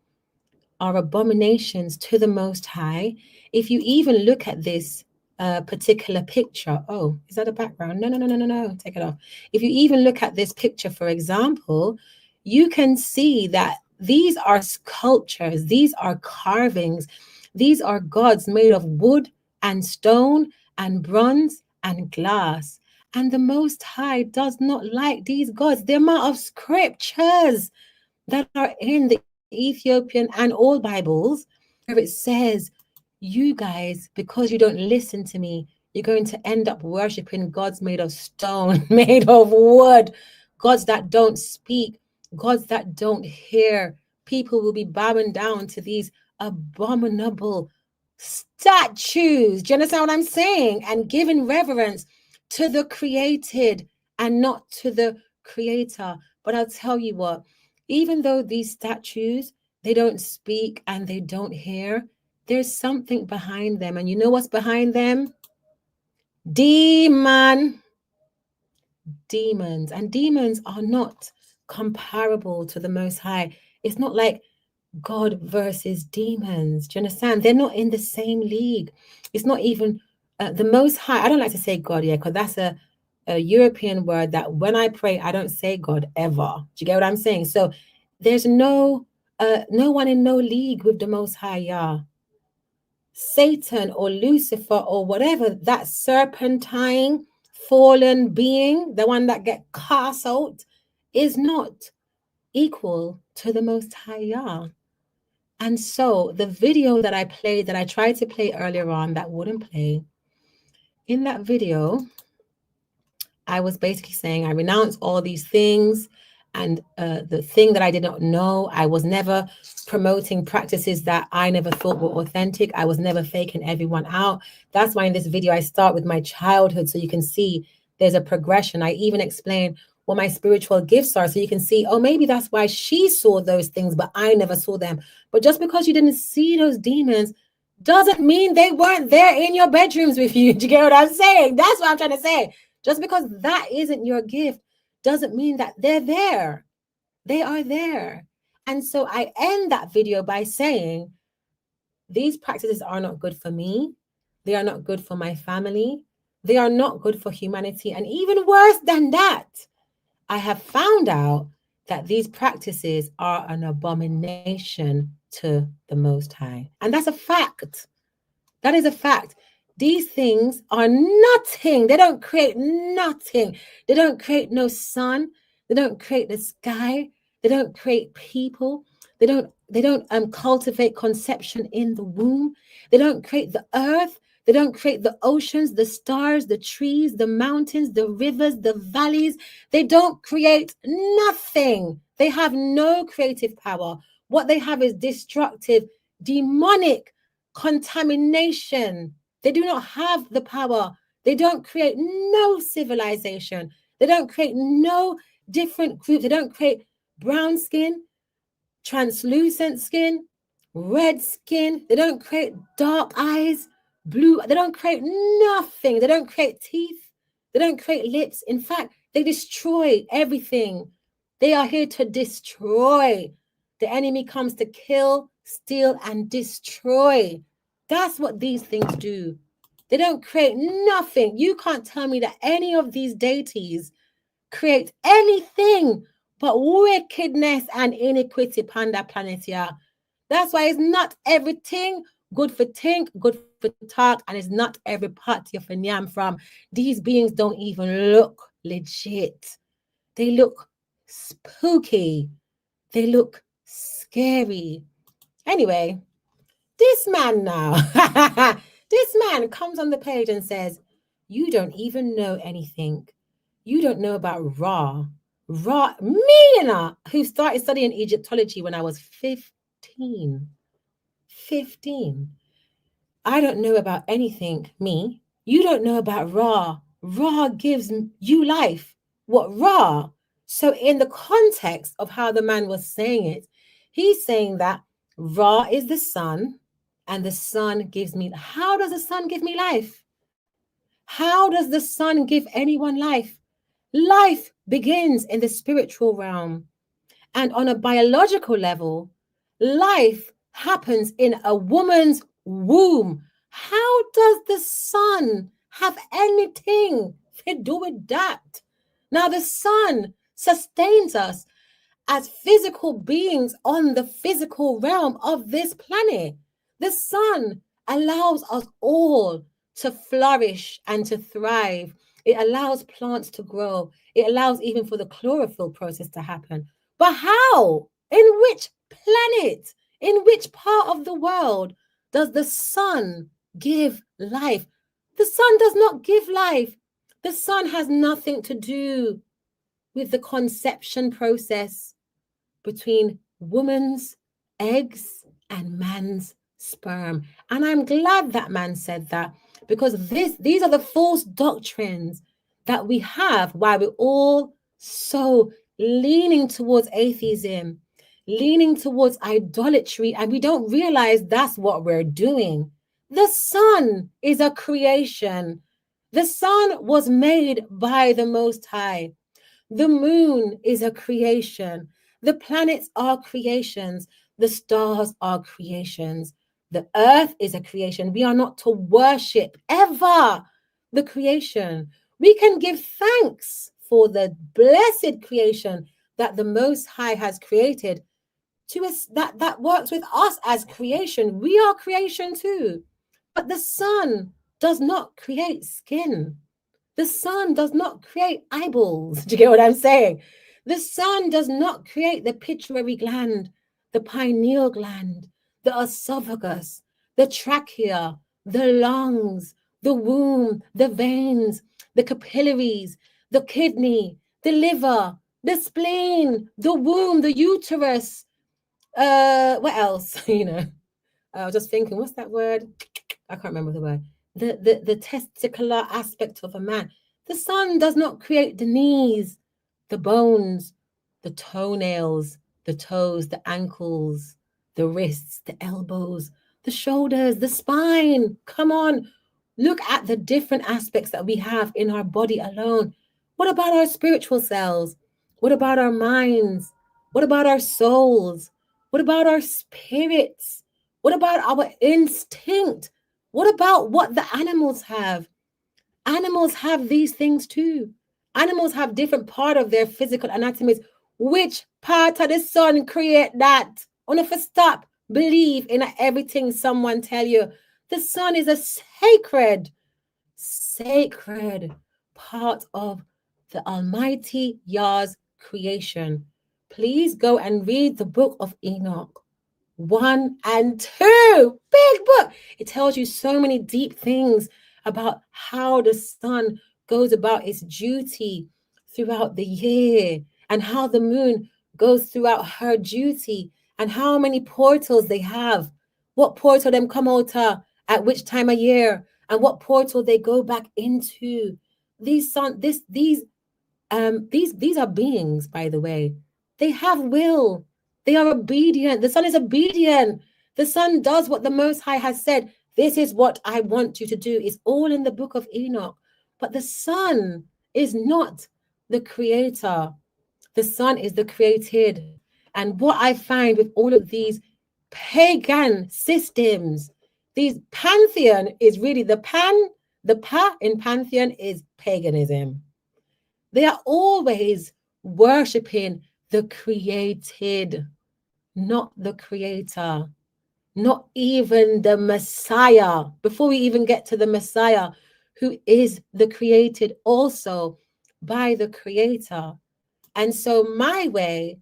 are abominations to the Most High. If you even look at this particular picture, oh, is that a background? No, take it off. If you even look at this picture, for example, you can see that these are sculptures, these are carvings, these are gods made of wood and stone and bronze and glass. And the Most High does not like these gods. The amount of scriptures that are in the Ethiopian and all Bibles where it says, you guys, because you don't listen to me, you're going to end up worshiping gods made of stone, made of wood, gods that don't speak, gods that don't hear. People will be bowing down to these abominable statues. Do you understand what I'm saying? And giving reverence to the created and not to the creator. But I'll tell you what, even though these statues, they don't speak and they don't hear, there's something behind them. And you know what's behind them? Demons. And demons are not comparable to the Most High. It's not like God versus demons. Do you understand? They're not in the same league. It's not even the Most High. I don't like to say God, because that's a European word that when I pray, I don't say God ever. Do you get what I'm saying? So there's no one in no league with the Most High Yah. Satan or Lucifer or whatever, that serpentine fallen being, the one that get cast out, is not equal to the Most High Yah. And so the video that I played, that I tried to play earlier on that wouldn't play, in that video, I was basically saying I renounce all these things. And the thing that I did not know, I was never promoting practices that I never thought were authentic. I was never faking everyone out. That's why in this video, I start with my childhood so you can see there's a progression. I even explain what my spiritual gifts are so you can see, oh, maybe that's why she saw those things, but I never saw them. But just because you didn't see those demons doesn't mean they weren't there in your bedrooms with you. Do you get what I'm saying? That's what I'm trying to say. Just because that isn't your gift doesn't mean that they're there. They are there. And so I end that video by saying, these practices are not good for me. They are not good for my family. They are not good for humanity. And even worse than that, I have found out that these practices are an abomination to the Most High. And that's a fact. That is a fact. These things are nothing. They don't create nothing. They don't create no sun. They don't create the sky. They don't create people. They don't cultivate conception in the womb. They don't create the earth. They don't create the oceans, the stars, the trees, the mountains, the rivers, the valleys. They don't create nothing. They have no creative power. What they have is destructive, demonic contamination. They do not have the power. They don't create no civilization. They don't create no different groups. They don't create brown skin, translucent skin, red skin. They don't create dark eyes, blue. They don't create nothing. They don't create teeth. They don't create lips. In fact, they destroy everything. They are here to destroy. The enemy comes to kill, steal, and destroy. That's what these things do. They don't create nothing. You can't tell me that any of these deities create anything but wickedness and iniquity upon that planet here. That's why it's not everything good for think, good for talk, and it's not every part you're for yam from. These beings don't even look legit. They look spooky. They look scary. Anyway, this man now, this man comes on the page and says, you don't even know anything. You don't know about Ra. Ra, me, who started studying Egyptology when I was 15. 15. I don't know about anything, me. You don't know about Ra. Ra gives you life. What Ra? So in the context of how the man was saying it, he's saying that Ra is the sun and the sun gives me. How does the sun give me life? How does the sun give anyone life? Life begins in the spiritual realm. And on a biological level, life happens in a woman's womb. How does the sun have anything to do with that? Now, the sun sustains us as physical beings on the physical realm of this planet. The sun allows us all to flourish and to thrive. It allows plants to grow. It allows even for the chlorophyll process to happen. But how? In which planet? In which part of the world does the sun give life? The sun does not give life. The sun has nothing to do with the conception process between woman's eggs and man's sperm. And I'm glad that man said that, because these are the false doctrines that we have, why we're all so leaning towards atheism, leaning towards idolatry, and we don't realize that's what we're doing. The sun is a creation. The sun was made by the Most High. The moon is a creation. The planets are creations. The stars are creations. The earth is a creation. We are not to worship ever the creation. We can give thanks for the blessed creation that the Most High has created to us, that works with us as creation. We are creation too. But the sun does not create skin. The sun does not create eyeballs. Do you get what I'm saying? The sun does not create the pituitary gland, the pineal gland, the esophagus, the trachea, the lungs, the womb, the veins, the capillaries, the kidney, the liver, the spleen, the womb, the uterus. What else? I was just thinking, what's that word? I can't remember the word. The testicular aspect of a man. The sun does not create the knees, the bones, the toenails, the toes, the ankles, the wrists, the elbows, the shoulders, the spine. Come on, look at the different aspects that we have in our body alone. What about our spiritual selves? What about our minds? What about our souls? What about our spirits? What about our instinct? What about what the animals have? Animals have these things too. Animals have different part of their physical anatomies. Which part of the sun create that? On if stop, believe in everything someone tell you. The sun is a sacred part of the Almighty Yah's creation. Please go and read the book of Enoch 1 and 2. Big book. It tells you so many deep things about how the sun goes about its duty throughout the year, and how the moon goes throughout her duty, and how many portals they have, what portal them come out at which time of year, and what portal they go back into. These are beings, by the way. They have will. They are obedient. The sun is obedient. The sun does what the Most High has said. This is what I want you to do. It's all in the book of Enoch. But the sun is not the creator. The sun is the created. And what I find with all of these pagan systems, these pantheon is really the pa in pantheon is paganism. They are always worshiping the created, not the creator, not even the Messiah. Before we even get to the Messiah, who is the created also by the creator. And so my way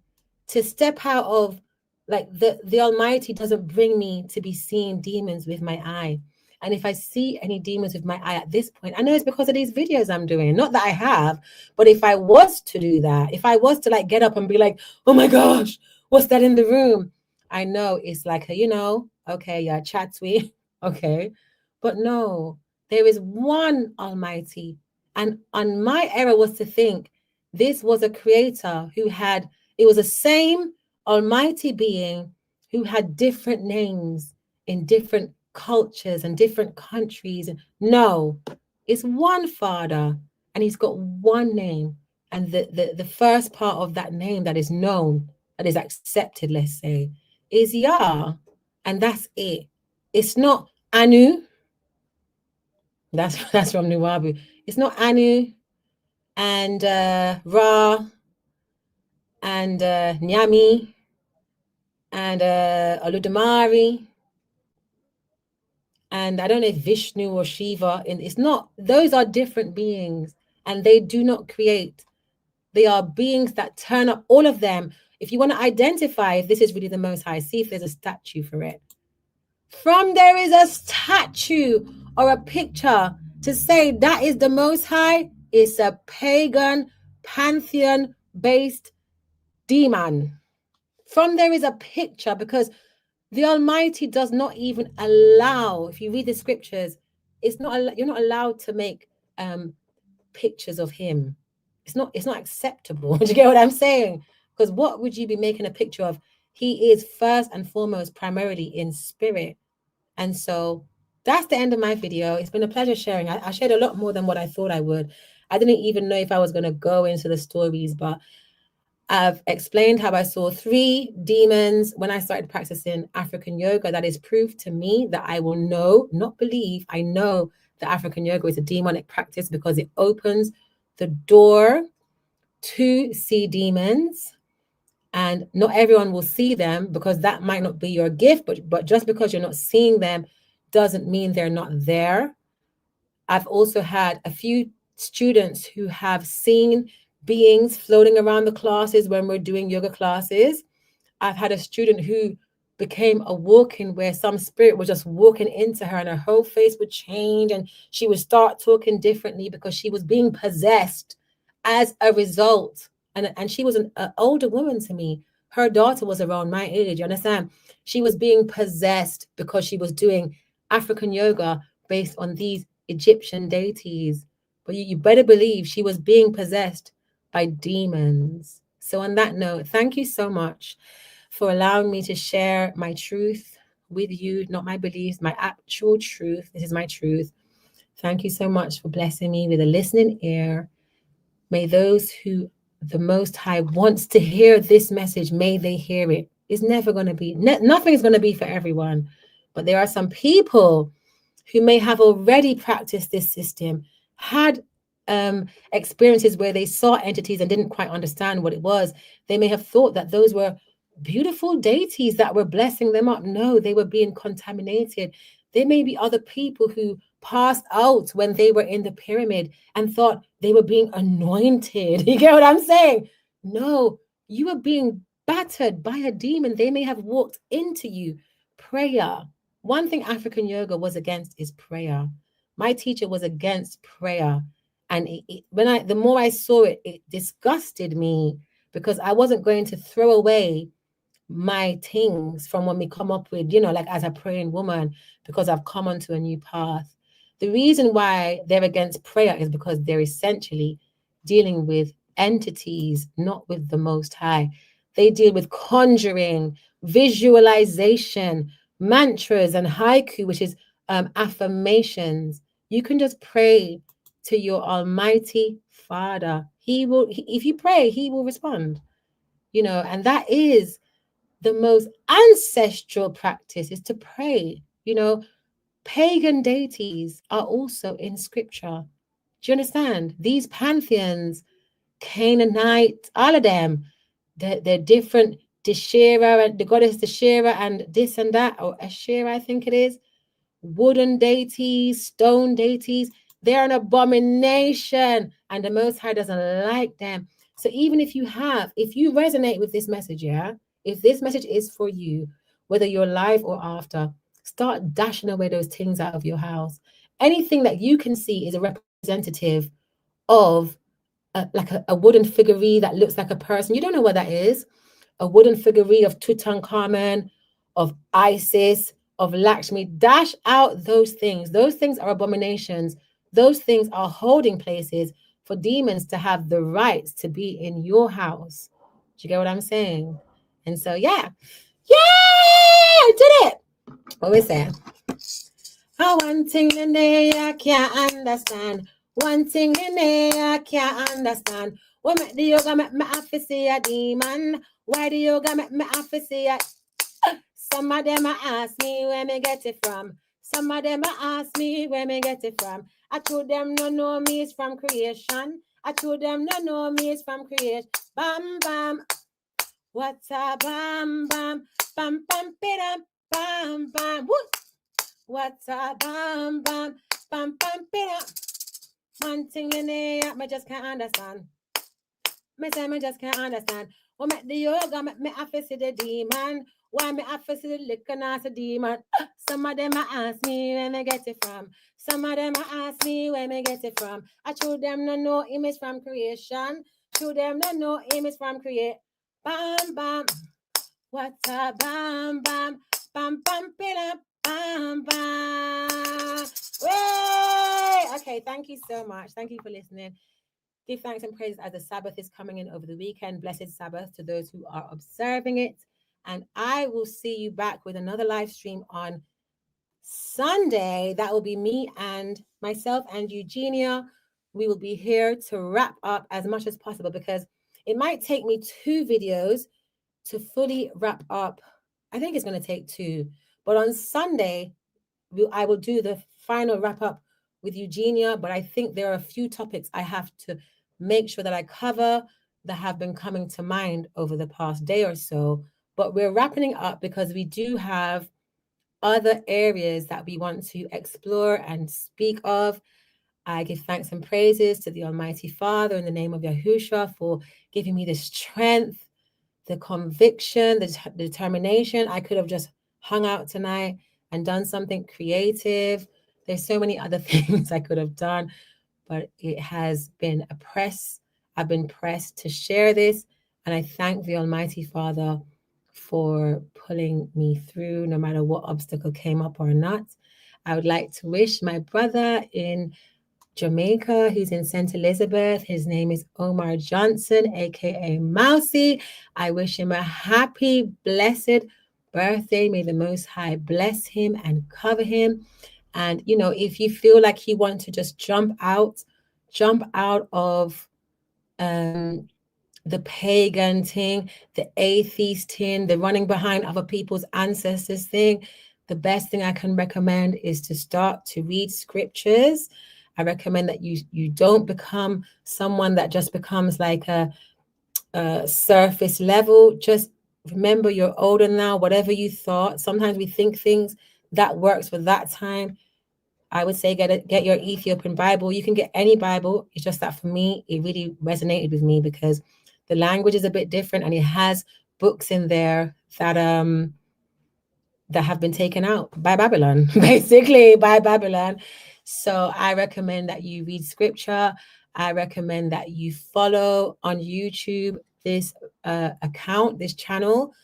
to step out of, like, the Almighty doesn't bring me to be seeing demons with my eye. And if I see any demons with my eye at this point, I know it's because of these videos I'm doing. Not that I have, but if I was to do that, if I was to like get up and be like, oh my gosh, what's that in the room? I know it's like, okay, yeah, chatwi, okay. But no, there is one Almighty. And my error was to think this was a creator who had, it was the same Almighty being who had different names in different cultures and different countries. No, it's one Father, and he's got one name. And the first part of that name that is known, that is accepted, let's say, is Yah. And that's it. It's not Anu. That's from Nuwabu. It's not Anu and Ra and Nyami and Oludamari. And I don't know if Vishnu or Shiva, and it's not, those are different beings, and they do not create. They are beings that turn up, all of them. If you want to identify if this is really the Most High, see if there's a statue for it. From there is a statue or a picture to say that is the Most High, it's a pagan, pantheon-based demon. From there is a picture, because the Almighty does not even allow, if you read the scriptures, it's not, you're not allowed to make pictures of him. It's not acceptable. Do you get what I'm saying? Because what would you be making a picture of? He is first and foremost primarily in spirit. And so that's the end of my video. It's been a pleasure sharing. I shared a lot more than what I thought I would. I didn't even know if I was going to go into the stories, but I've explained how I saw 3 demons when I started practicing African yoga. That is proof to me that I will know, not believe, I know that African yoga is a demonic practice because it opens the door to see demons. And not everyone will see them because that might not be your gift, but just because you're not seeing them doesn't mean they're not there. I've also had a few students who have seen beings floating around the classes when we're doing yoga classes. I've had a student who became a walk-in where some spirit was just walking into her and her whole face would change and she would start talking differently because she was being possessed as a result. And she was an older woman to me. Her daughter was around my age, you understand? She was being possessed because she was doing African yoga based on these Egyptian deities. But you better believe she was being possessed by demons. So on that note, thank you so much for allowing me to share my truth with you, not my beliefs, my actual truth. This is my truth. Thank you so much for blessing me with a listening ear. May those who the Most High wants to hear this message, may they hear it. It's never going to be, nothing is going to be for everyone. But there are some people who may have already practiced this system, had experiences where they saw entities and didn't quite understand what it was. They may have thought that those were beautiful deities that were blessing them up. No, they were being contaminated. There may be other people who passed out when they were in the pyramid and thought they were being anointed. You get what I'm saying? No, you were being battered by a demon. They may have walked into you. Prayer. One thing African yoga was against is prayer. My teacher was against prayer. And the more I saw it, it disgusted me because I wasn't going to throw away my things from when we come up with, like as a praying woman, because I've come onto a new path. The reason why they're against prayer is because they're essentially dealing with entities, not with the Most High. They deal with conjuring, visualization, mantras, and haiku, which is affirmations. You can just pray to your Almighty Father. He will, if you pray, He will respond. And that is the most ancestral practice, is to pray. Pagan deities are also in scripture. Do you understand? These pantheons, Canaanite, all of them, they're different. Deshera and the goddess Deshera and this and that, or Ashera, I think it is. Wooden deities, stone deities, they're an abomination, and the Most High doesn't like them. So even if you resonate with this message, if this message is for you, whether you're live or after, start dashing away those things out of your house. Anything that you can see is a representative of like a wooden figurine that looks like a person. You don't know what that is. A wooden figurine of Tutankhamun, of Isis, of Lakshmi. Dash out those things. Those things are abominations. Those things are holding places for demons to have the rights to be in your house. Do you get what I'm saying? And so, yeah, I did it. What we say? One thing in there I can't understand. One thing in there I can't understand. What make the yoga make me have to see a demon? Why the yoga make me have to see a... Some of them ask me where me get it from. Some of them ask me where me get it from. I told them no know me is from creation. I told them no know me is from creation. Bam bam. What's a bam bam? Bam bam bam bam bam. Woo! What's a bam bam? Bam bam bam. One thing in there me just can't understand. Me say me just can't understand. What make the yoga make me have to see the demon? Why me have to see the liquor nasty demon? Some of them ask me where me get it from. Some of them ask me where me get it from. I told them no know him is from creation. Told them no know him is from create. Bam bam. What's a bam bam? Bam bam bam bam bam. Way! Okay, thank you so much. Thank you for listening. Give thanks and praise as the Sabbath is coming in over the weekend. Blessed Sabbath to those who are observing it. And I will see you back with another live stream on Sunday. That will be me and myself and EugenYah. We will be here to wrap up as much as possible because it might take me 2 videos to fully wrap up. I think it's going to take 2. But on Sunday, I will do the final wrap up with EugenYah, but I think there are a few topics I have to make sure that I cover that have been coming to mind over the past day or so. But we're wrapping up because we do have other areas that we want to explore and speak of. I give thanks and praises to the Almighty Father in the name of Yahushua for giving me the strength, the conviction, the determination. I could have just hung out tonight and done something creative. There's so many other things I could have done, but it has been a press. I've been pressed to share this, and I thank the Almighty Father for pulling me through no matter what obstacle came up or not. I would like to wish my brother in Jamaica, who's in St. Elizabeth. His name is Omar Johnson, aka Mousy. I wish him a happy, blessed birthday. May the Most High bless him and cover him. And if you feel like you want to just jump out of the pagan thing, the atheist thing, the running behind other people's ancestors thing, the best thing I can recommend is to start to read scriptures. I recommend that you don't become someone that just becomes like a surface level. Just remember you're older now. Whatever you thought, sometimes we think things that works for that time. I would say get your Ethiopian Bible. You can get any Bible. It's just that for me, it really resonated with me because the language is a bit different and it has books in there that have been taken out by Babylon, basically by Babylon. So I recommend that you read scripture. I recommend that you follow on YouTube this account, this channel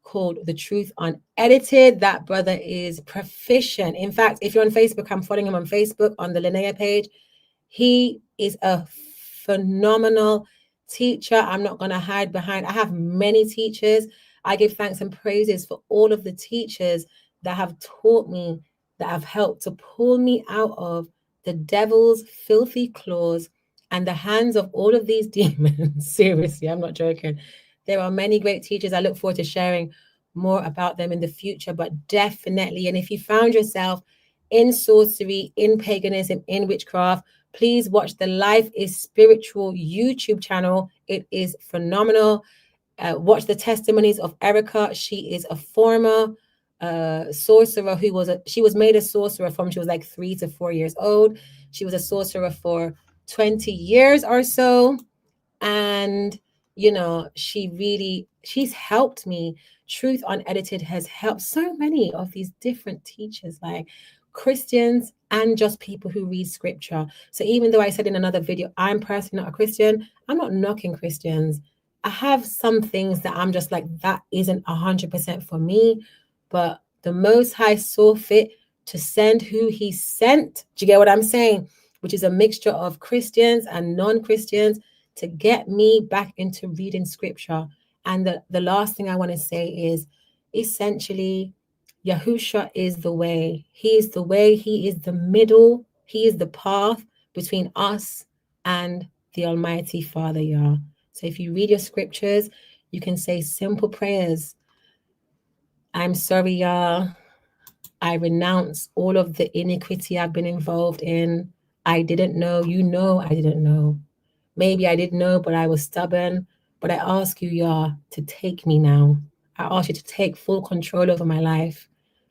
called The Truth Unedited. That brother is proficient. In fact, if you're on Facebook, I'm following him on Facebook on the Lenea page. He is a phenomenal teacher. I'm not going to hide behind. I have many teachers. I give thanks and praises for all of the teachers that have taught me, that have helped to pull me out of the devil's filthy claws and the hands of all of these demons. Seriously, I'm not joking. There are many great teachers. I look forward to sharing more about them in the future, but definitely. And if you found yourself in sorcery, in paganism, in witchcraft, please watch the Life is Spiritual YouTube channel. It is phenomenal. Watch the testimonies of Erica. She is a former sorcerer she was made a sorcerer from she was like 3 to 4 years old. She was a sorcerer for 20 years or so. And she's helped me. Truth Unedited has helped so many of these different teachers, like Christians and just people who read scripture. So even though I said in another video, I'm personally not a Christian, I'm not knocking Christians. I have some things that I'm just like, that isn't 100% for me, but the Most High saw fit to send who he sent. Do you get what I'm saying? Which is a mixture of Christians and non-Christians to get me back into reading scripture. And the last thing I want to say is essentially, Yahushua is the way. He is the way. He is the middle. He is the path between us and the Almighty Father, Yah. So if you read your scriptures, you can say simple prayers. I'm sorry, Yah. I renounce all of the iniquity I've been involved in. I didn't know. I didn't know. Maybe I didn't know, but I was stubborn. But I ask you, Yah, to take me now. I ask you to take full control over my life.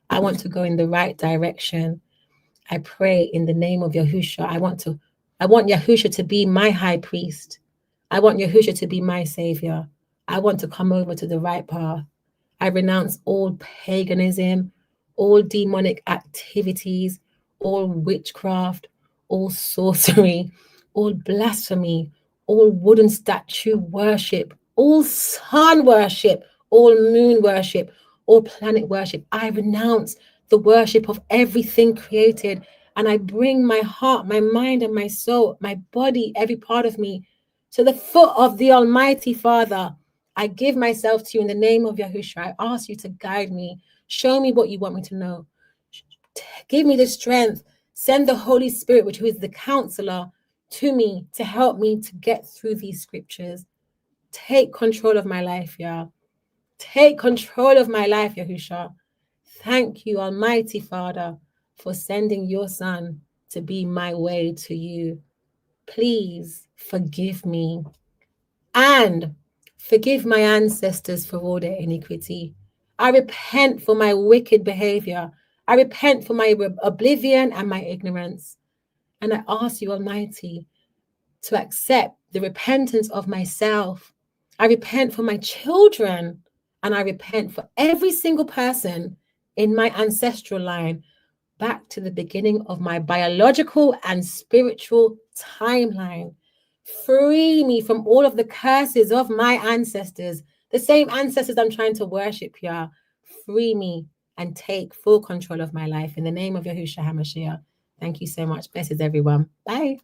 I want to go in the right direction. I pray in the name of Yahushua. I want Yahushua to be my high priest. I want Yahushua to be my savior. I want to come over to the right path. I renounce all paganism, all demonic activities, all witchcraft, all sorcery, all blasphemy, all wooden statue worship, all sun worship, all moon worship, all planet worship. I renounce the worship of everything created, and I bring my heart, my mind, and my soul, my body, every part of me to the foot of the Almighty Father. I give myself to you in the name of Yahushua. I ask you to guide me. Show me what you want me to know. Give me the strength. Send the Holy Spirit, which is the counselor, to me to help me to get through these scriptures. Take control of my life, Yah. Take control of my life, Yahushua. Thank you, Almighty Father, for sending your Son to be my way to you. Please forgive me and forgive my ancestors for all their iniquity. I repent for my wicked behavior. I repent for my oblivion and my ignorance. And I ask you, Almighty, to accept the repentance of myself. I repent for my children, and I repent for every single person in my ancestral line back to the beginning of my biological and spiritual timeline. Free me from all of the curses of my ancestors, the same ancestors I'm trying to worship, Yah. Free me and take full control of my life in the name of Yahushua HaMashiach. Thank you so much. Blessings, everyone. Bye.